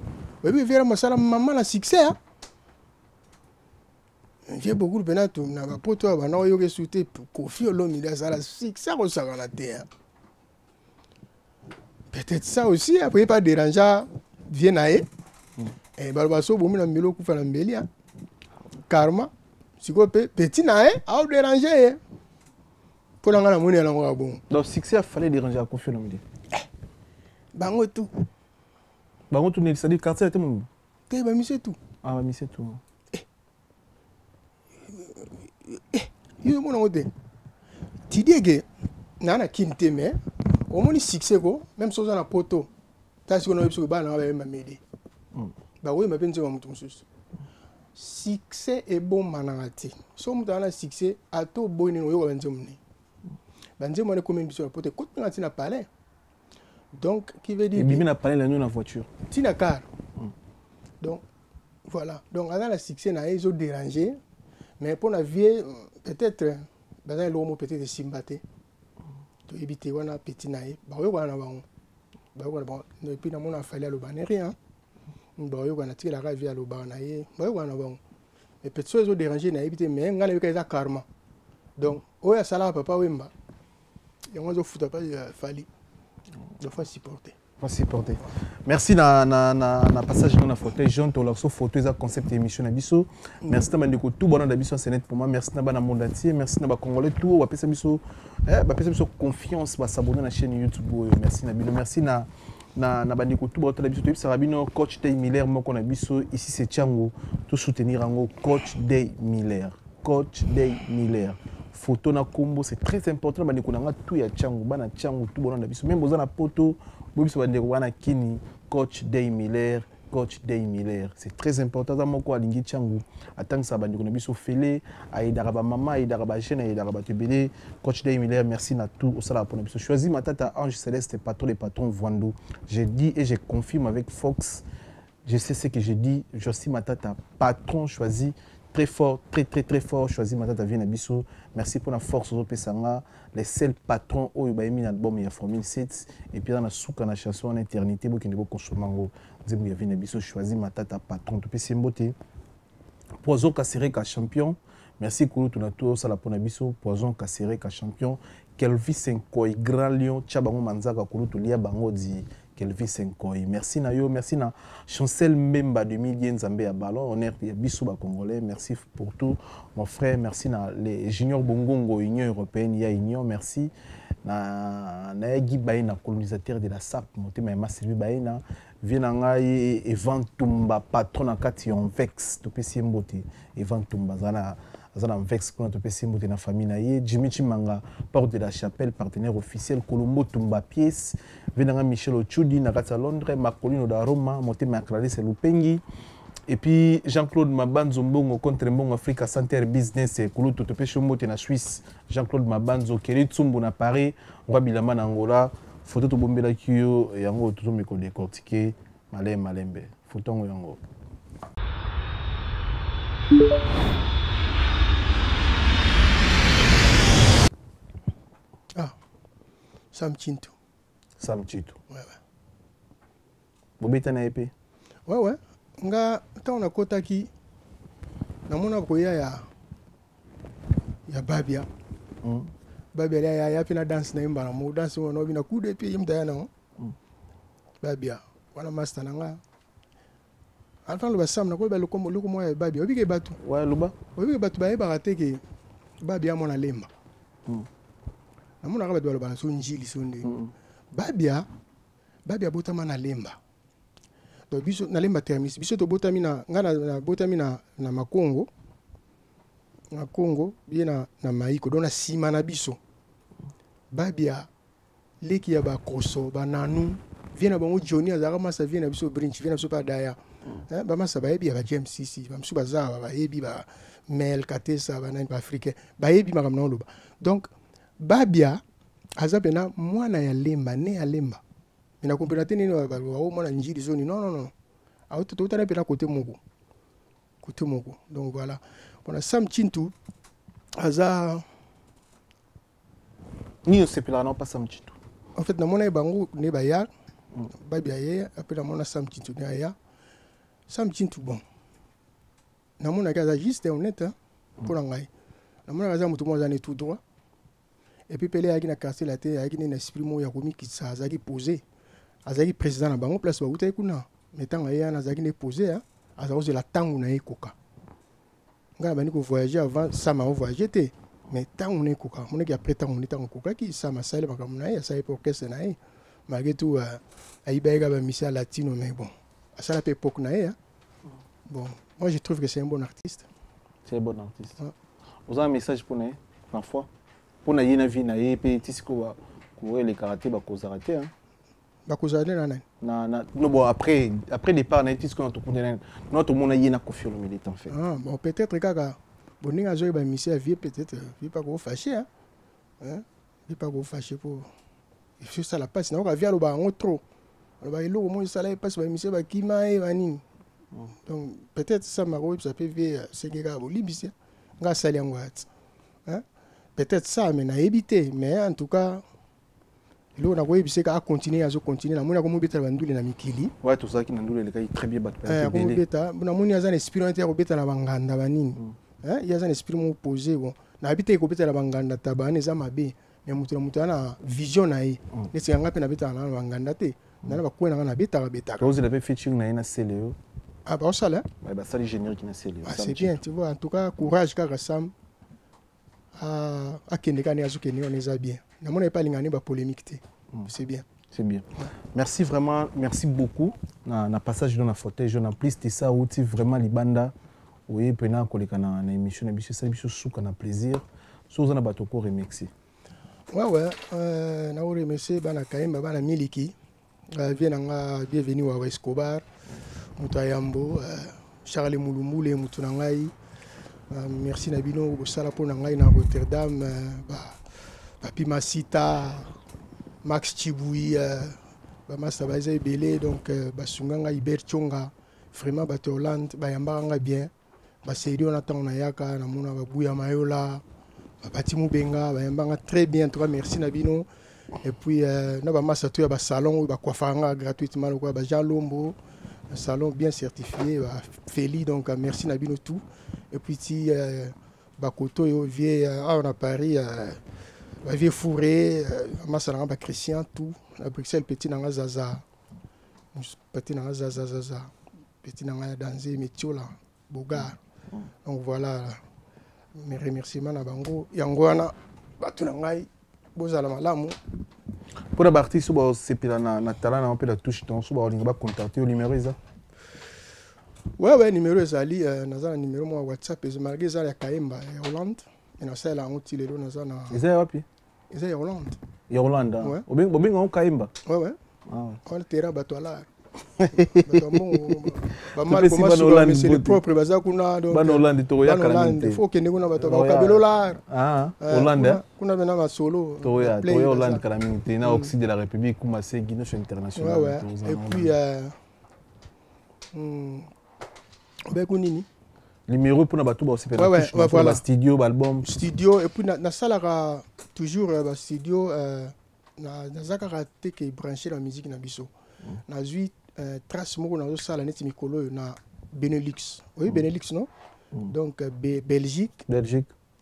Speaker 1: Oui, viens Rambo, ça la maman la succès. Viens beaucoup de bénat, tu n'as pas toi, on a eu que souhaiter Kofi Olomide, ça la succès au Sagalate. Peut-être ça aussi, après pas déranger, viens naé. Et Balbaso, bon, on milo Koufa Lambelia. Karma, si vous petit naé, à déranger. Pour la monnaie, là, bon.
Speaker 2: Donc, succès a fallu déranger à Kofi Olomide.
Speaker 1: Bango tout.
Speaker 2: Bango tout, c'est-à-dire quartier était mon.
Speaker 1: T'es bah monsieur tout.
Speaker 2: Ah bah monsieur tout.
Speaker 1: Yo mon côté. Tu dis que nana kinte mais au moins succès ko même chose na poto. T'as ce qu'on a sur ba na ba m'aider. Bah oui mais pense mon tout sus. Succès est bon manangati. So muta na succès ato boy ni yo banzemni. Banzemni ko même sur poto ko ngati na palais. Donc, qui veut dire...
Speaker 2: Et Bibi n'a pas la la voiture.
Speaker 1: Tina car. Donc, voilà. Donc, avant la succès, ils ont dérangé. Mais pour la vie, peut-être, l'homme peut-être simbaté. Tu évites, on a petit naïf. Bah, oui, on a bon. Bah, oui, bon. Et puis, on a fallu à l'aubaine, rien. Bah, oui, on a tiré la rave à l'aubaine. Bah, oui, on a bon. Mais peut-être, ils ont dérangé, ils ont évité, mais on a eu un karma. Donc, oui, ça là, papa, oui, bah. Et on a foutu pas, il fallait. Il faut supporter.
Speaker 2: Merci na passage dans la fauteuil jaune to la photo ça concept émission na biso. Merci na bandeko tout bon na biso c'est net pour moi. Merci na bana monde entier, merci na ba congolais tout ba pesa biso confiance ba s'abonner na chaîne YouTube. Merci na bino, merci na bandeko tout bon na biso to Sarabino coach Day Miller moko na biso ici c'est Tchango tout soutenir en coach Day Miller. Coach Day Miller. Photo na combo c'est très important bandeko na tout ya Tchango bana Tchango tout bon na biso même boza na poto bobiso bandeko wana kini coach Day Miller c'est très important za moko alingi Tchango atangisa bandeko na biso fele aidara ba mama aidara ba jeune aidara ba tebele coach Day Miller merci na tout au sala pour na biso choisi matata Ange Céleste patron les patrons Voando j'ai dit et je confirme avec Fox je sais ce que je dis je suis matata patron choisi très fort, très fort. Choisi Matata Vie Nabiso. Merci pour la force au Pesanga. Les seuls patrons où il y a mis l'album il y a Formule 7 et puis dans la souka la chanson en éternité qui ne peut consommer ngo. Nzembo ya Vie Nabiso choisi Matata patron to pesi mbote. Poison Kassere ka champion. Merci Koulou Tunato Sala pour Nabiso. Poison Kassere ka champion. Kelvi Senkoi Grand Lion Tchabango Manzaka Koulou Tulia Bango di Kelvi Senkoi. Merci Nayo, merci na Chancel Memba 2000 Nzambe à ballon, honneur ya Bisouba Congolais. Merci pour tout mon frère, merci na les juniors Bongongo Union européenne ya Union, merci na Guy Baïna colonisateur de la SAP, motema ya Masevi Baïna, vient ngai Evan Tumba patron na kati on vex to pesi mbote Evan Tumba zana Azana vex pour notre PC mbote na famille na ye Jimmy Chimanga porte de la chapelle partenaire officiel Colombo Tumba pièce venanga Michel Ochudi na kati Londres Macolino da Roma motema Clarisse Lupengi et puis Jean-Claude Mabanzo Mbongo contre Mbongo Africa Center Business Kulu to pesi mbote na Suisse Jean-Claude Mabanzo Keri Tsumbu na Paris Roi Bilama na Angola photo to bombela kiyo yango to miko décortiquer malembe photo yango
Speaker 1: Sam Chintu.
Speaker 2: Ouais. Bobeta na épée.
Speaker 1: Ouais. Nga taona kota ki namona koya ya Babia. Babia ya pina dance na imba mo dance wono bina coup de pied imda yana. Babia wana master nanga. Alfa lo basam na ko ba loko mo ya Babia. Obike batu.
Speaker 2: Ouais luba.
Speaker 1: Obike batu ba eba rateke Babia mona lemba. Namona kaba dwala bana so njili so ndi. Babia botama na lemba. Donc biso na lemba termis biso to botami na ngana na botami na Makongo. Na Congo bien na Maiko dona sima na biso. Babia leki ya ba koso ba nanu viena bango Johnny azaka masa viena biso brinch viena biso pa daya. Ba masa ba yebi ba James Sisi ba msu baza ba yebi ba Mel Katesa ba nani ba africain ba yebi makam na loba. Donc Babia azapena mwana ya lemba ne ya lemba. Mina kompena teni no ba mwana njiri zoni non. Auto to tana pena côté moko. Donc voilà. On a Sam Chintu aza
Speaker 2: ni on s'appelle non pas Sam Chintu.
Speaker 1: En fait na mona bango ne ba ya Babia ye après na mona Sam Chintu ne ya. Sam Chintu bon. Na mona kaza juste honnête pour ngai. Na mona kaza mutu mo zane tout droit. Et puis Pelé a qui na cassé la tête, a qui n'a esprit mo ya komi qui ça a qui posé. Azaki président na bango place ba uta kuna. Mettant ya na zaki ne posé a za la tangu na ekoka. Nga bani ko voyager avant ça m'a voyagé té. Mais tangu na ekoka, mon ki après tangu na tangu koka ki ça m'a sale ba kamuna ya ça pour orchestre na e. Malgré tout aïbaïga ba mission latino mais bon. À ça la époque na e. Bon, moi je trouve que c'est un bon artiste.
Speaker 2: C'est un bon artiste. Vous avez un message pour nous parfois. Pour na yena vie na ye pe tisiko ba ko le karaté ba ko zarate hein.
Speaker 1: Ba ko zarate na
Speaker 2: no bon après départ na tisiko na to condamner notre monde yena confier le militant fait.
Speaker 1: Ah bon peut-être kaka boninga zo ba mission vie peut-être vie pas ko fâché hein. Vie pas ko fâché pour il faut ça la passe na ko via lo ba trop. Lo ba ilo mo ça la passe ba mission ba kima e bani. Donc peut-être ça m'a ça peut via c'est que ga bolibisia nga sali ngwat. Hein? Peut-être ça, mais n'a évité. Mais en tout cas, là, on a vu que à continuer à continuer. On a comme bêta bandule na mikili.
Speaker 2: Ouais, tout ça qui n'andule les gars très bien battu.
Speaker 1: Comme bêta, on a mon yazan esprit inter bêta na banganda banini. Hein, yazan esprit mo posé bon. Na habité ko bêta na banganda tabane za mabe. Mais mutu na vision na yi. Ne sanga pe na bêta na banganda te. Na ba ko na bêta ka bêta.
Speaker 2: Vous avez featuring na Célio.
Speaker 1: Ah bah ça là.
Speaker 2: Ouais, bah ça les génériques na Célio.
Speaker 1: C'est bien, tu vois. En tout cas, courage kaka Sam. À Kendekane Azukene, on est bien. N'a pas l'ingani ba polémique. C'est bien.
Speaker 2: C'est bien. Merci vraiment, merci beaucoup. Na passage dans la fauteuil, je n'en plus de ça où tu vraiment libanda. Oui, pendant qu'on est dans l'émission, ça biso souka na plaisir. Sous on a batoko remixé.
Speaker 1: Ouais. Na remercier bana Kaimba bana Miliki. Viens bienvenue à Escobar, Moutayambo, Charles Moulumboule, Moutunangai. Merci Nabino au Salapon Nangai na Rotterdam, Papi Masita, Max Chiboui, Massa Baza Belé, donc Basunganga Iberchonga, vraiment Baté Hollande, Bayambanga bien. basérie on attend na yaka na mona babuya mayola babati mubenga bayambanga très bien. En tout cas merci na bino. Et puis na ba masato ya ba salon ba coiffanga gratuitement quoi ba Jean Lombo, un salon bien certifié ba Feli, donc merci na bino tout. Et puis ti ba koto yo vie on a Paris ba vie fourré masala ba Christian tout à Bruxelles petit na Zaza petit na Zaza petit na danser metiola boga. Donc voilà mes remerciements na bango yango wana batu na ngai bozala malamu.
Speaker 2: Pour la artiste c'est pila na talent na peu la touche ton so ba linga ba contacter au numéro ça.
Speaker 1: Ouais numéro ezali naza numéro moi WhatsApp et marqué ça ya Kaemba ya Hollande et na sala ngoti lelo naza na
Speaker 2: Eza wapi?
Speaker 1: Eza ya Hollande.
Speaker 2: Ya Hollande. Obinga on Kaemba.
Speaker 1: Ouais. Ah ouais. On terrain bato là. C'est le propre baza kuna donc
Speaker 2: ban Hollande to ya kala
Speaker 1: il faut que ngona bato ba kabelo là.
Speaker 2: Ah Hollande.
Speaker 1: Kuna bena ma solo.
Speaker 2: To ya Hollande kala mingi na Occident de la République kuma c'est Guinée international.
Speaker 1: Ouais. Et puis Bekunini.
Speaker 2: Numéro pour na bato ba aussi faire voilà studio album
Speaker 1: studio et puis na sala toujours ba studio na zakara te ke brancher la musique na biso. Na zui trace moko na sala neti mikolo na Benelux. Oui Benelux non? Donc Belgique,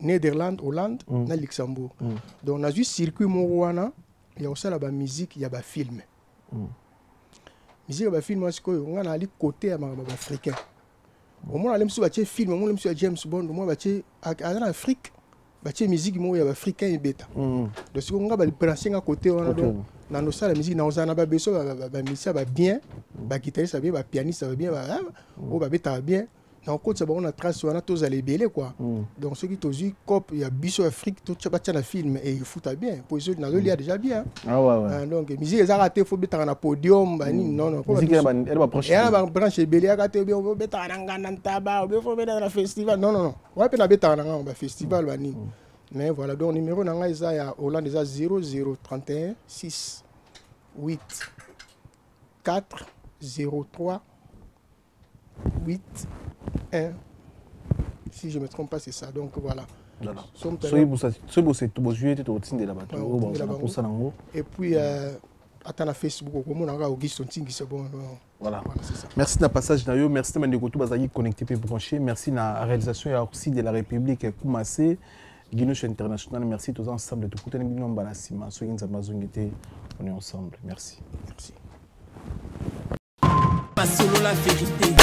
Speaker 1: Néderlande, Hollande, na Luxembourg. Donc na zui circuit moko wana ya osala ba musique ya ba film. Musique ba film sikoyo nga na ali côté ya ba africain. Au moins les monsieur batie film, au moins les monsieur James Bond, au moins batie en Afrique, batie musique mo ya africain et bêta. Donc si on va brancher à côté on a donc dans nos salles la musique na ozana ba beso ba musicien ba bien, ba guitariste bien, ba pianiste ba bien, ba bêta bien. Donc quand ça on a trace on a tous aller belé quoi. Donc ceux qui tozi cop il y a biso Afrique tout ça batie na film et il fout bien. Pour ceux na il y a déjà bien.
Speaker 2: Ah ouais.
Speaker 1: Donc musique les a raté faut bêta na podium ba ni non.
Speaker 2: Musique elle va proche.
Speaker 1: Elle va brancher belé à raté bien on bêta na ngana taba, on faut bêta na festival. Non. Ouais pe na bêta na ngana festival ba ni. Mais voilà donc numéro na nga isa ya Hollande isa 0031 6 8 4 03 8 1. Si je ne me trompe pas, c'est ça. Donc voilà. Et puis, attends la Facebook, c'est bon.
Speaker 2: Voilà, c'est ça. Merci de la passage d'ailleurs. Merci de tout bazaki connecté et branché. Merci de la réalisation aussi de la République Koumassé. Guinée International. Merci tous ensemble de tout côté. On est ensemble. Merci.
Speaker 9: Pas solo la vérité.